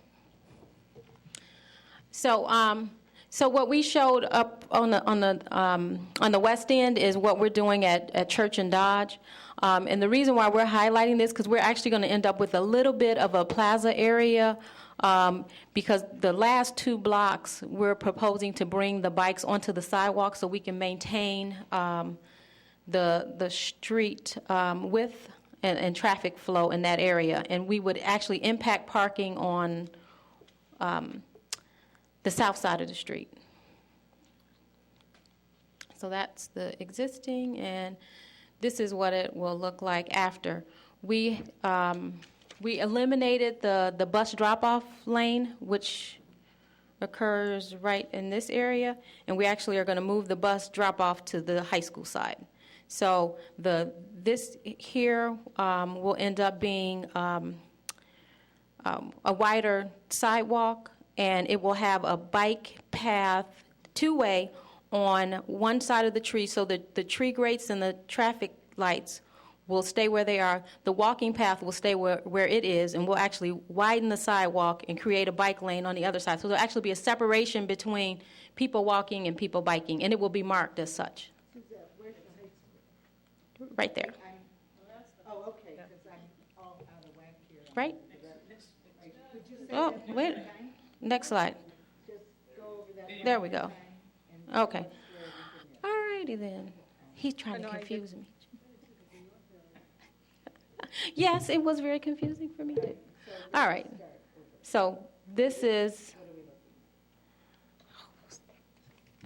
[SPEAKER 3] what we showed up on the west end is what we're doing at Church and Dodge. And the reason why we're highlighting this, because we're actually going to end up with a little bit of a plaza area, because the last 2 blocks we're proposing to bring the bikes onto the sidewalk so we can maintain the street width and traffic flow in that area. And we would actually impact parking on the south side of the street. So that's the existing, and this is what it will look like after. We eliminated the bus drop-off lane, which occurs right in this area, and we actually are going to move the bus drop-off to the high school side. So this here will end up being a wider sidewalk, and it will have a bike path, 2-way, on one side of the tree, so that the tree grates and the traffic lights will stay where they are. The walking path will stay where it is, and we'll actually widen the sidewalk and create a bike lane on the other side. So there'll actually be a separation between people walking and people biking, and it will be marked as such.
[SPEAKER 5] Where's the high school?
[SPEAKER 3] Right there.
[SPEAKER 5] Oh, okay, because I'm all out of whack here.
[SPEAKER 3] Right?
[SPEAKER 5] Could you say
[SPEAKER 3] Oh,
[SPEAKER 5] that one
[SPEAKER 3] wait.
[SPEAKER 5] more time?
[SPEAKER 3] Next slide.
[SPEAKER 5] Just go over that one
[SPEAKER 3] There we
[SPEAKER 5] more
[SPEAKER 3] go.
[SPEAKER 5] time and
[SPEAKER 3] Okay.
[SPEAKER 5] where everything is.
[SPEAKER 3] All righty then. He's trying to
[SPEAKER 1] I know, I
[SPEAKER 3] confuse me. Yes, it was very confusing for me too. All right. So this is,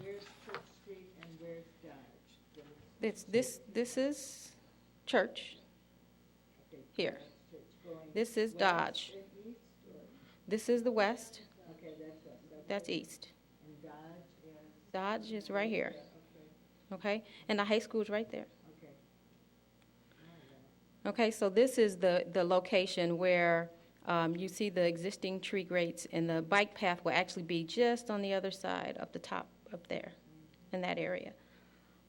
[SPEAKER 5] Where's Church Street and where's Dodge?
[SPEAKER 3] this is Church here. This is Dodge. This is the west.
[SPEAKER 5] Okay, that's right.
[SPEAKER 3] That's east.
[SPEAKER 5] And Dodge is,
[SPEAKER 3] Dodge is right here. Okay? And the high school is right there.
[SPEAKER 5] okay.
[SPEAKER 3] Okay, so this is the location where You see the existing tree grates, and the bike path will actually be just on the other side, up the top, up there, in that area.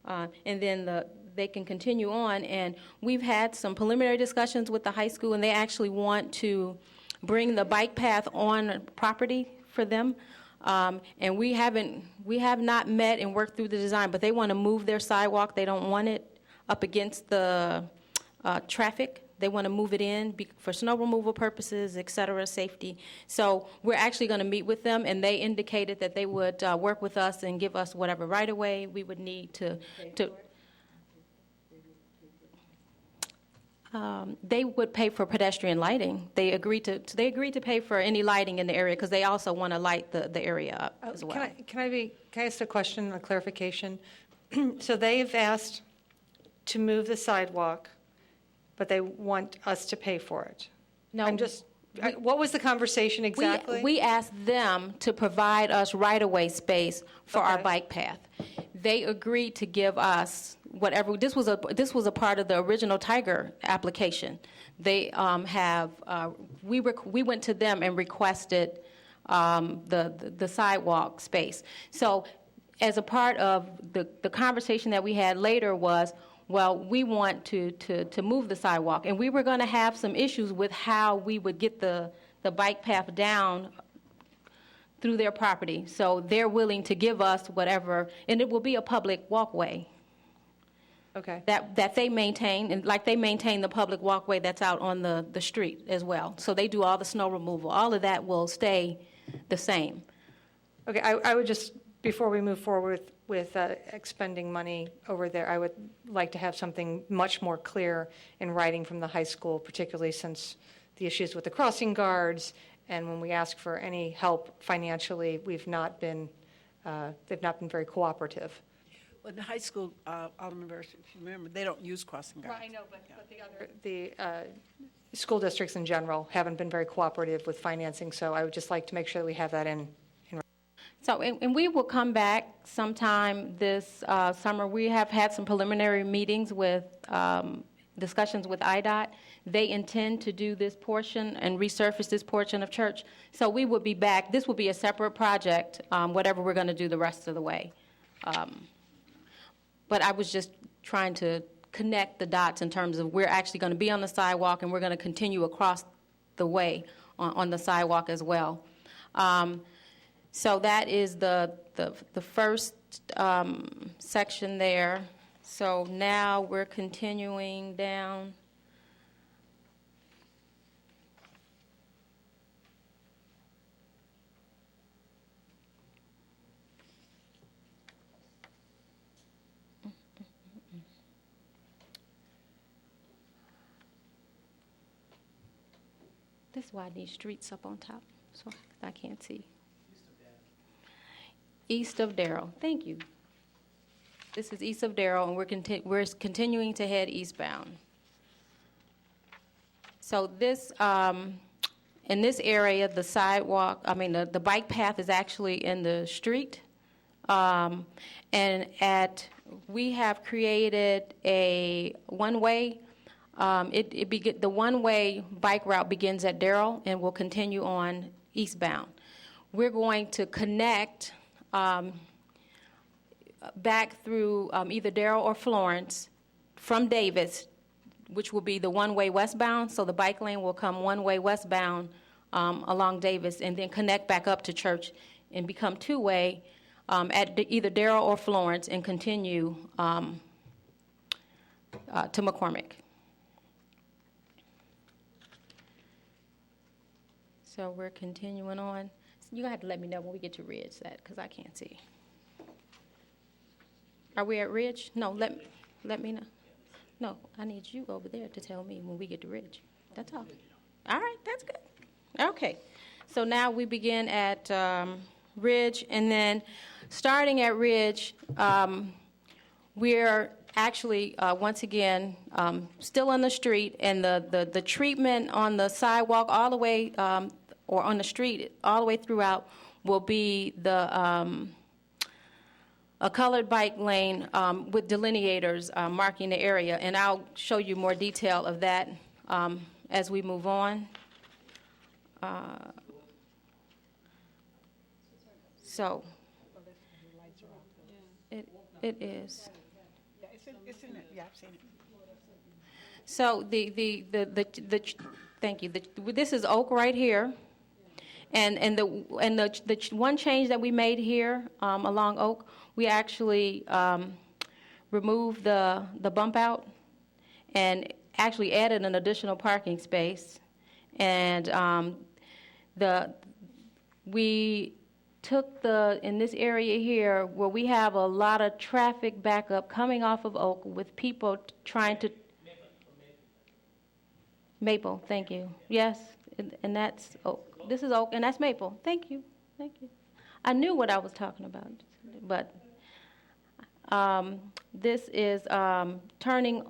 [SPEAKER 3] And then they can continue on, and we've had some preliminary discussions with the high school, and they actually want to bring the bike path on property for them. And we have not met and worked through the design, but they want to move their sidewalk. They don't want it up against the traffic. They want to move it in for snow removal purposes, et cetera, safety. So we're actually going to meet with them, and they indicated that they would work with us and give us whatever right-of-way we would need to they would pay for pedestrian lighting. They agreed to pay for any lighting in the area because they also want to light the area up as well.
[SPEAKER 1] Can I ask a question, a clarification? So they've asked to move the sidewalk, but they want us to pay for it.
[SPEAKER 3] No,
[SPEAKER 1] what was the conversation exactly?
[SPEAKER 3] We asked them to provide us right-of-way space for our
[SPEAKER 1] Okay.
[SPEAKER 3] bike path. They agreed to give us whatever. This was a part of the original Tiger application. They we went to them and requested the sidewalk space. So as a part of the conversation that we had later was, well, we want to move the sidewalk, and we were going to have some issues with how we would get the bike path down through their property. So they're willing to give us whatever, and it will be a public walkway
[SPEAKER 1] Okay.
[SPEAKER 3] that they maintain, and like they maintain the public walkway that's out on the street as well. So they do all the snow removal. All of that will stay the same.
[SPEAKER 1] Okay, I would just, before we move forward with expending money over there, I would like to have something much more clear in writing from the high school, particularly since the issues with the crossing guards, and when we ask for any help financially, they've not been very cooperative.
[SPEAKER 4] Well, the high school, Alderman Burris, if you remember, they don't use crossing guards.
[SPEAKER 1] I know, but the school districts in general haven't been very cooperative with financing, so I would just like to make sure that we have that in.
[SPEAKER 3] So, and we will come back sometime this summer. We have had some preliminary meetings with discussions with IDOT. They intend to do this portion and resurface this portion of church. So we will be back. This will be a separate project, whatever we're going to do the rest of the way. But I was just trying to connect the dots in terms of we're actually going to be on the sidewalk, and we're going to continue across the way on the sidewalk as well. So that is the first section there. So now we're continuing down. This is why I need streets up on top, so I can't see. East of Darrell. Thank you. This is east of Darrell, and we're continuing to head eastbound. So this, in this area, the sidewalk, the bike path is actually in the street. We have created a one-way. The one-way bike route begins at Darrell and will continue on eastbound. We're going to connect back through either Darrell or Florence from Davis, which will be the one-way westbound. So the bike lane will come one-way westbound along Davis and then connect back up to Church and become two-way at either Darrell or Florence and continue to McCormick. So we're continuing on. You're going to have to let me know when we get to Ridge, because I can't see. Are we at Ridge? No, let me know. No, I need you over there to tell me when we get to Ridge. That's all. All right, that's good. Okay. So now we begin at Ridge, and then starting at Ridge, we're actually, once again, still on the street, and the treatment on the sidewalk all the way, or on the street all the way throughout, will be a colored bike lane with delineators marking the area, and I'll show you more detail of that as we move on. So, it is.
[SPEAKER 4] Yeah, it's in it. Yeah, I've seen it.
[SPEAKER 3] So thank you. This is oak right here, and the one change that we made here along Oak, we actually removed the bump out and actually added an additional parking space, and we took in this area here where we have a lot of traffic backup coming off of Oak with people trying to. Maple, thank you. Yes, and that's Oak. This is Oak, and that's Maple. Thank you. I knew what I was talking about, but this is turning.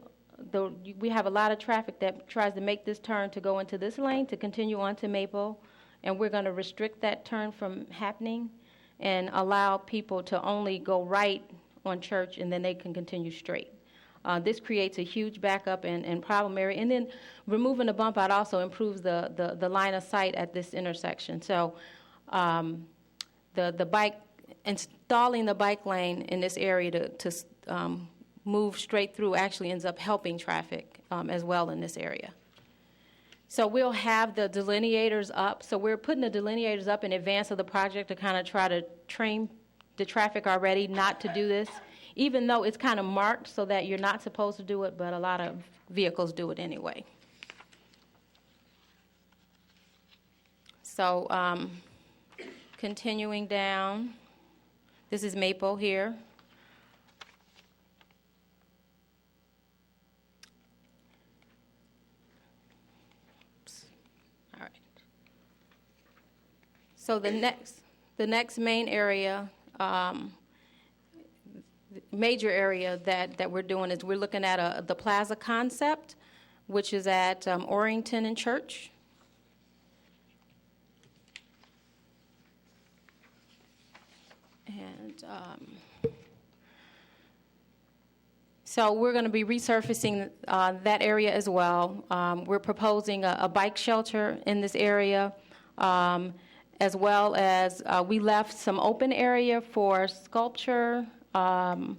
[SPEAKER 3] We have a lot of traffic that tries to make this turn to go into this lane to continue on to Maple, and we're going to restrict that turn from happening and allow people to only go right on Church, and then they can continue straight. This creates a huge backup and problem area, and then removing the bump out also improves the line of sight at this intersection. So installing the bike lane in this area to move straight through actually ends up helping traffic as well in this area. So we'll have the delineators up. So we're putting the delineators up in advance of the project to kind of try to train the traffic already not to do this, even though it's kind of marked so that you're not supposed to do it, but a lot of vehicles do it anyway. So continuing down, this is Maple here. All right. So the next main area, major area that we're doing is we're looking at the Plaza Concept, which is at Orrington and Church. And so we're going to be resurfacing that area as well. We're proposing a bike shelter in this area, as well as we left some open area for sculpture, and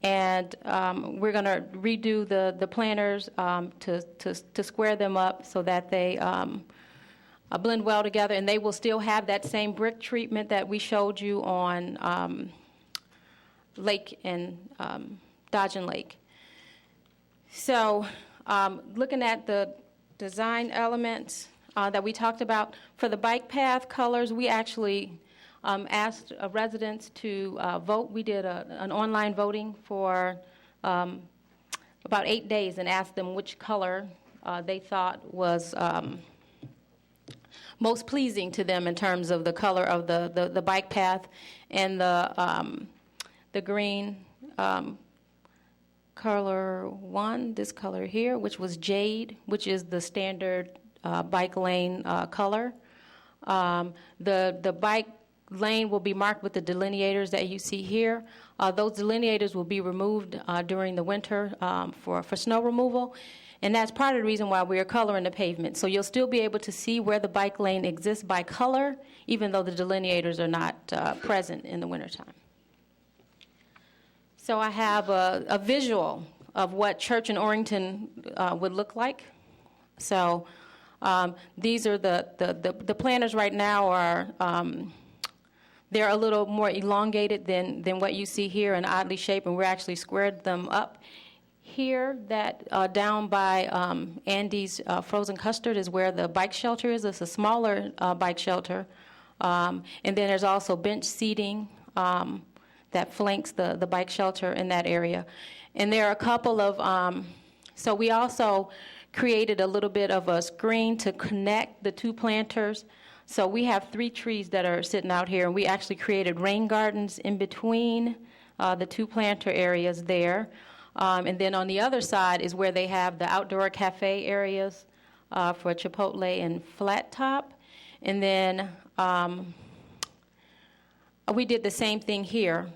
[SPEAKER 3] we're going to redo the planters to square them up so that they blend well together, and they will still have that same brick treatment that we showed you on Lake and Dodgen Lake. So looking at the design elements that we talked about, for the bike path colors, we actually asked residents to vote. We did an online voting for about 8 days and asked them which color they thought was most pleasing to them in terms of the color of the bike path, and the green color one, this color here, which was jade, which is the standard bike lane color. The bike lane will be marked with the delineators that you see here. Those delineators will be removed during the winter for snow removal. And that's part of the reason why we are coloring the pavement. So you'll still be able to see where the bike lane exists by color, even though the delineators are not present in the wintertime. So I have a visual of what Church and Orrington would look like. So these are the planters right now are, they're a little more elongated than what you see here and oddly shaped, and we're actually squared them up. Here, that down by Andy's Frozen Custard is where the bike shelter is. It's a smaller bike shelter. And then there's also bench seating that flanks the bike shelter in that area. And there are a couple of, so we also created a little bit of a screen to connect the two planters. So we have 3 trees that are sitting out here, and we actually created rain gardens in between the 2 planter areas there. And then on the other side is where they have the outdoor cafe areas for Chipotle and Flat Top. And then we did the same thing here.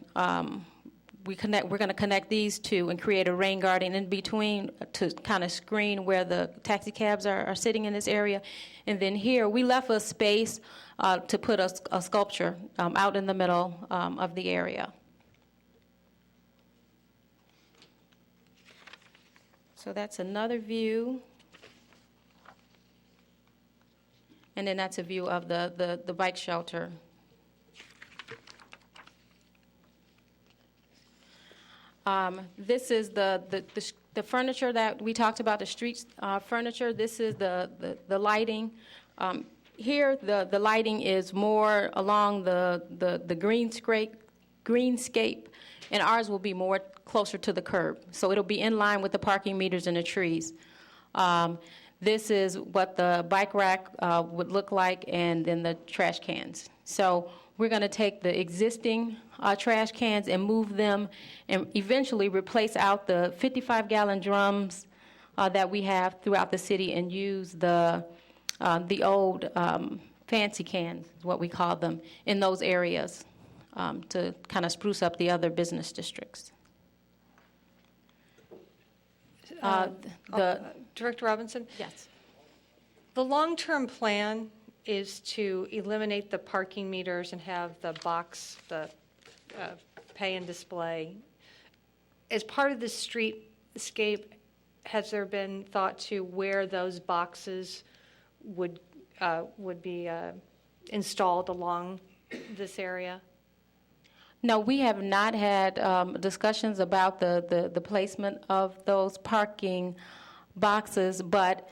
[SPEAKER 3] we're going to connect these two and create a rain garden in between to kind of screen where the taxi cabs are sitting in this area. And then here, we left a space to put a sculpture out in the middle of the area. So that's another view. And then that's a view of the bike shelter. This is the furniture that we talked about, the street furniture. This is the lighting. Here, the lighting is more along the greenscape, and ours will be more closer to the curb. So it'll be in line with the parking meters and the trees. This is what the bike rack would look like, and then the trash cans. So we're going to take the existing trash cans and move them and eventually replace out the 55-gallon drums that we have throughout the city and use the old fancy cans, is what we call them, in those areas to kind of spruce up the other business districts.
[SPEAKER 1] Director Robinson?
[SPEAKER 3] Yes.
[SPEAKER 1] The long-term plan is to eliminate the parking meters and have the box, the pay and display. As part of the streetscape, has there been thought to where those boxes would be installed along this area?
[SPEAKER 3] No, we have not had discussions about the placement of those parking boxes, but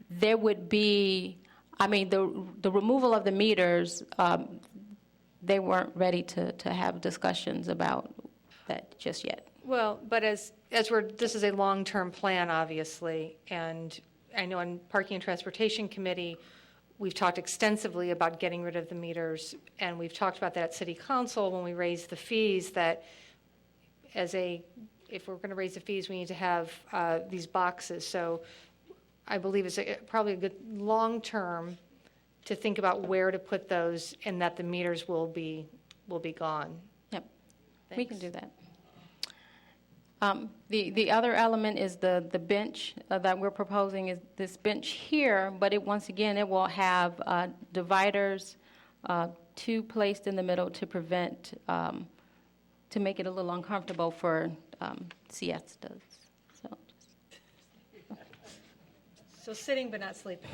[SPEAKER 3] there would be, I mean, the removal of the meters, they weren't ready to have discussions about that just yet.
[SPEAKER 1] Well, but this is a long-term plan, obviously, and I know in Parking and Transportation Committee, we've talked extensively about getting rid of the meters, and we've talked about that at City Council when we raised the fees, that if we're going to raise the fees, we need to have these boxes. So I believe it's probably a good long-term to think about where to put those and that the meters will be gone.
[SPEAKER 3] Yep,
[SPEAKER 1] Thanks.
[SPEAKER 3] We can do that. The other element is the bench that we're proposing is this bench here, but once again, it will have dividers, two placed in the middle to prevent, to make it a little uncomfortable for siestas.
[SPEAKER 1] So sitting but not sleeping.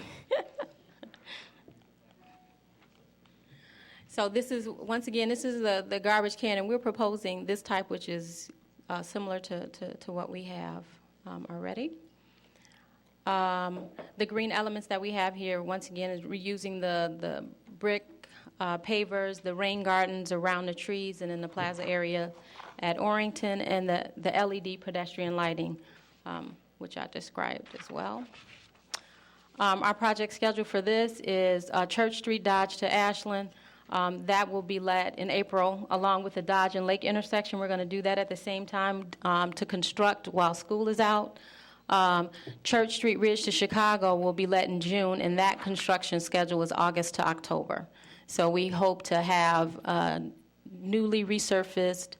[SPEAKER 3] So this is, once again, this is the garbage can, and we're proposing this type, which is similar to what we have already. The green elements that we have here, once again, is reusing the brick pavers, the rain gardens around the trees and in the plaza area at Orrington, and the LED pedestrian lighting, which I described as well. Our project schedule for this is Church Street Dodge to Ashland. That will be let in April, along with the Dodge and Lake intersection. We're going to do that at the same time to construct while school is out. Church Street Ridge to Chicago will be let in June, and that construction schedule is August to October. So we hope to have newly resurfaced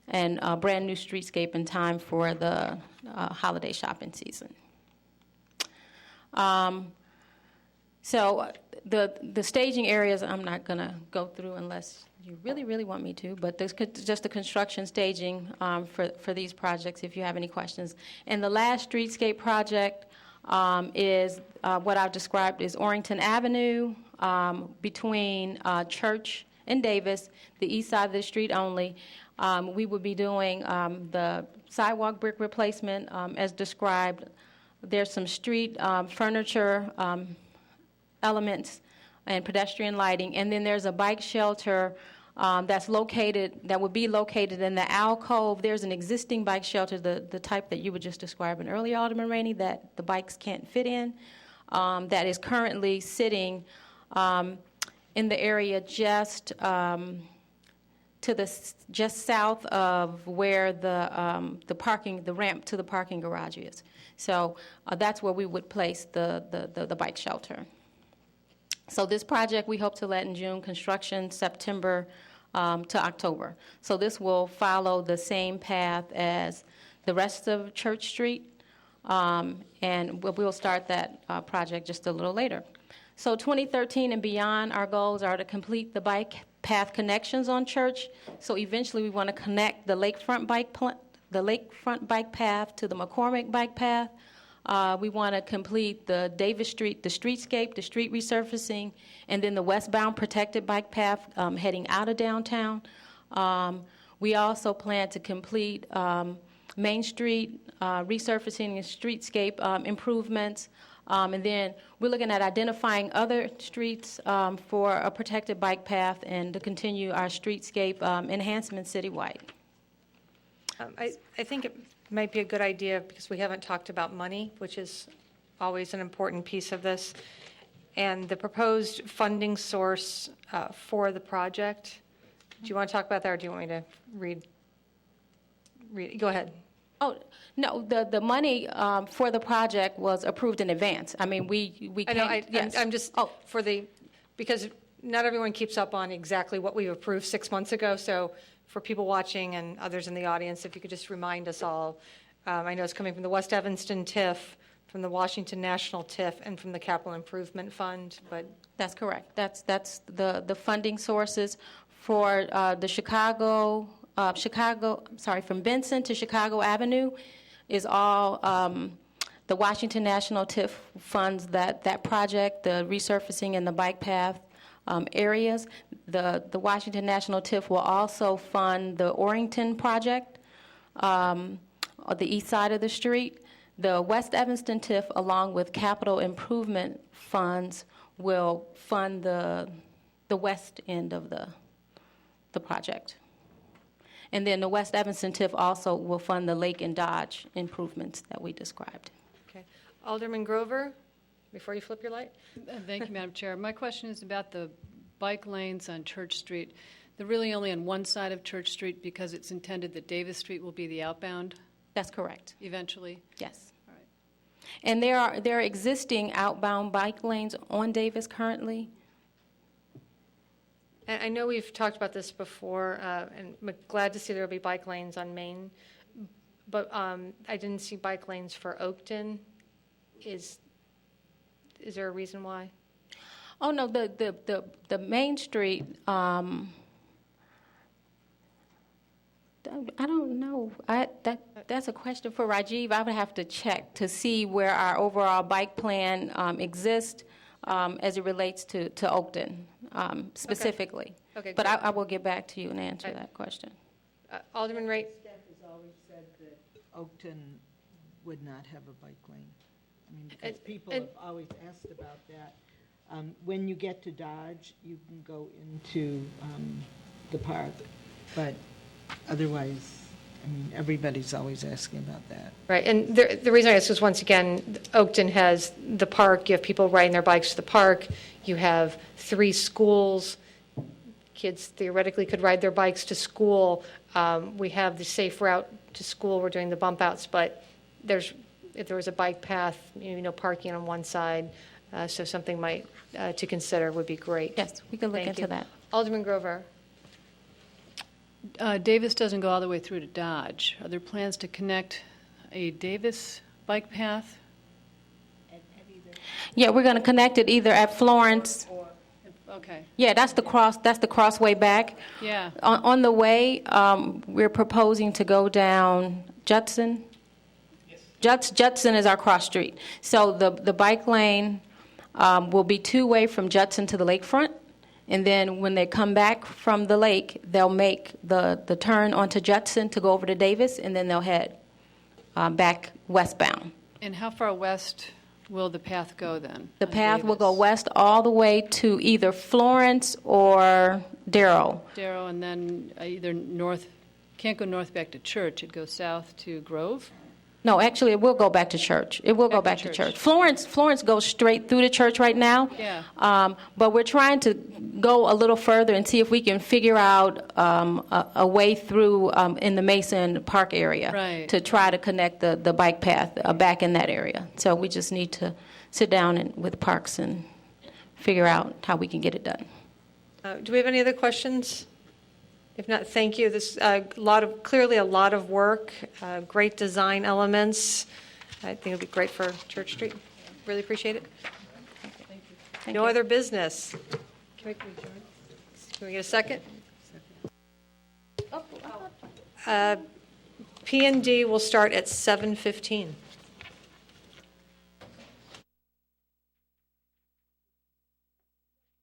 [SPEAKER 3] and brand new streetscape in time for the holiday shopping season. So the staging areas, I'm not going to go through unless you really, really want me to, but there's just the construction staging for these projects if you have any questions. And the last streetscape project is what I've described is Orrington Avenue between Church and Davis, the east side of the street only. We will be doing the sidewalk brick replacement as described. There's some street furniture elements and pedestrian lighting, and then there's a bike shelter that would be located in the alcove. There's an existing bike shelter, the type that you were just describing earlier, Alderman Rainey, that the bikes can't fit in, that is currently sitting in the area just south of where the ramp to the parking garage is. So that's where we would place the bike shelter. So this project we hope to let in June, construction September to October. So this will follow the same path as the rest of Church Street, and we'll start that project just a little later. So 2013 and beyond, our goals are to complete the bike path connections on Church. So eventually we want to connect the lakefront bike path to the McCormick bike path. We want to complete the Davis Street, the streetscape, the street resurfacing, and then the westbound protected bike path heading out of downtown. We also plan to complete Main Street resurfacing and streetscape improvements. And then we're looking at identifying other streets for a protected bike path and to continue our streetscape enhancements citywide.
[SPEAKER 1] I think it might be a good idea, because we haven't talked about money, which is always an important piece of this, and the proposed funding source for the project. Do you want to talk about that, or do you want me to read? Go ahead.
[SPEAKER 3] Oh, no, the money for the project was approved in advance. I mean, we
[SPEAKER 1] I know,
[SPEAKER 3] can't, yes.
[SPEAKER 1] I'm just, because not everyone keeps up on exactly what we approved 6 months ago, so for people watching and others in the audience, if you could just remind us all. I know it's coming from the West Evanston TIF, from the Washington National TIF, and from the Capital Improvement Fund, but...
[SPEAKER 3] That's correct. That's the funding sources for the from Benson to Chicago Avenue is all the Washington National TIF funds that project, the resurfacing and the bike path areas. The Washington National TIF will also fund the Orrington project on the east side of the street. The West Evanston TIF, along with capital improvement funds, will fund the west end of the project. And then the West Evanston TIF also will fund the Lake and Dodge improvements that we described.
[SPEAKER 1] Okay. Alderman Grover, before you flip your light.
[SPEAKER 2] Thank you, Madam Chair. My question is about the bike lanes on Church Street. They're really only on one side of Church Street because it's intended that Davis Street will be the outbound
[SPEAKER 3] That's correct.
[SPEAKER 2] eventually?
[SPEAKER 3] Yes.
[SPEAKER 2] All right.
[SPEAKER 3] And there are existing outbound bike lanes on Davis currently.
[SPEAKER 1] And I know we've talked about this before, and I'm glad to see there will be bike lanes on Main, but I didn't see bike lanes for Oakton. Is there a reason why?
[SPEAKER 3] Oh, no, the Main Street, I don't know. That's a question for Rajiv. I would have to check to see where our overall bike plan exists as it relates to Oakton specifically.
[SPEAKER 1] Okay,
[SPEAKER 3] but
[SPEAKER 1] great.
[SPEAKER 3] I will get back to you and answer that question.
[SPEAKER 1] Alderman Wright?
[SPEAKER 5] Staff has always said that Oakton would not have a bike lane. I mean, because people have always asked about that. When you get to Dodge, you can go into the park, but otherwise, I mean, everybody's always asking about that.
[SPEAKER 1] Right, and the reason I ask is, once again, Oakton has the park, you have people riding their bikes to the park, you have 3 schools, kids theoretically could ride their bikes to school, we have the safe route to school, we're doing the bump outs, but if there was a bike path, parking on one side, so something might to consider would be great.
[SPEAKER 3] Yes, we can look into that.
[SPEAKER 1] Alderman Grover.
[SPEAKER 2] Davis doesn't go all the way through to Dodge. Are there plans to connect a Davis bike path?
[SPEAKER 3] Yeah, we're going to connect it either at Florence.
[SPEAKER 2] Okay.
[SPEAKER 3] Yeah, that's the crossway back.
[SPEAKER 2] Yeah.
[SPEAKER 3] On the way, we're proposing to go down Judson. Yes. Judson is our cross street. So the bike lane will be 2-way from Judson to the lakefront. And then when they come back from the lake, they'll make the turn onto Judson to go over to Davis, and then they'll head back westbound.
[SPEAKER 2] And how far west will the path go then?
[SPEAKER 3] The path will go west all the way to either Florence or Darrow.
[SPEAKER 2] Darrow, and then either north, can't go north back to Church, it goes south to Grove?
[SPEAKER 3] No, actually, it will go back to Church. It will go back to Church. Florence goes straight through to Church right now.
[SPEAKER 2] Yeah.
[SPEAKER 3] But we're trying to go a little further and see if we can figure out a way through in the Mason Park area to try to connect the bike path back in that area. So we just need to sit down with Parks and figure out how we can get it done.
[SPEAKER 1] Do we have any other questions? If not, thank you. This, clearly a lot of work, great design elements. I think it'll be great for Church Street. Really appreciate it.
[SPEAKER 3] Thank
[SPEAKER 1] No
[SPEAKER 3] you.
[SPEAKER 1] other business. Can we get a second? P&D will start at 7:15.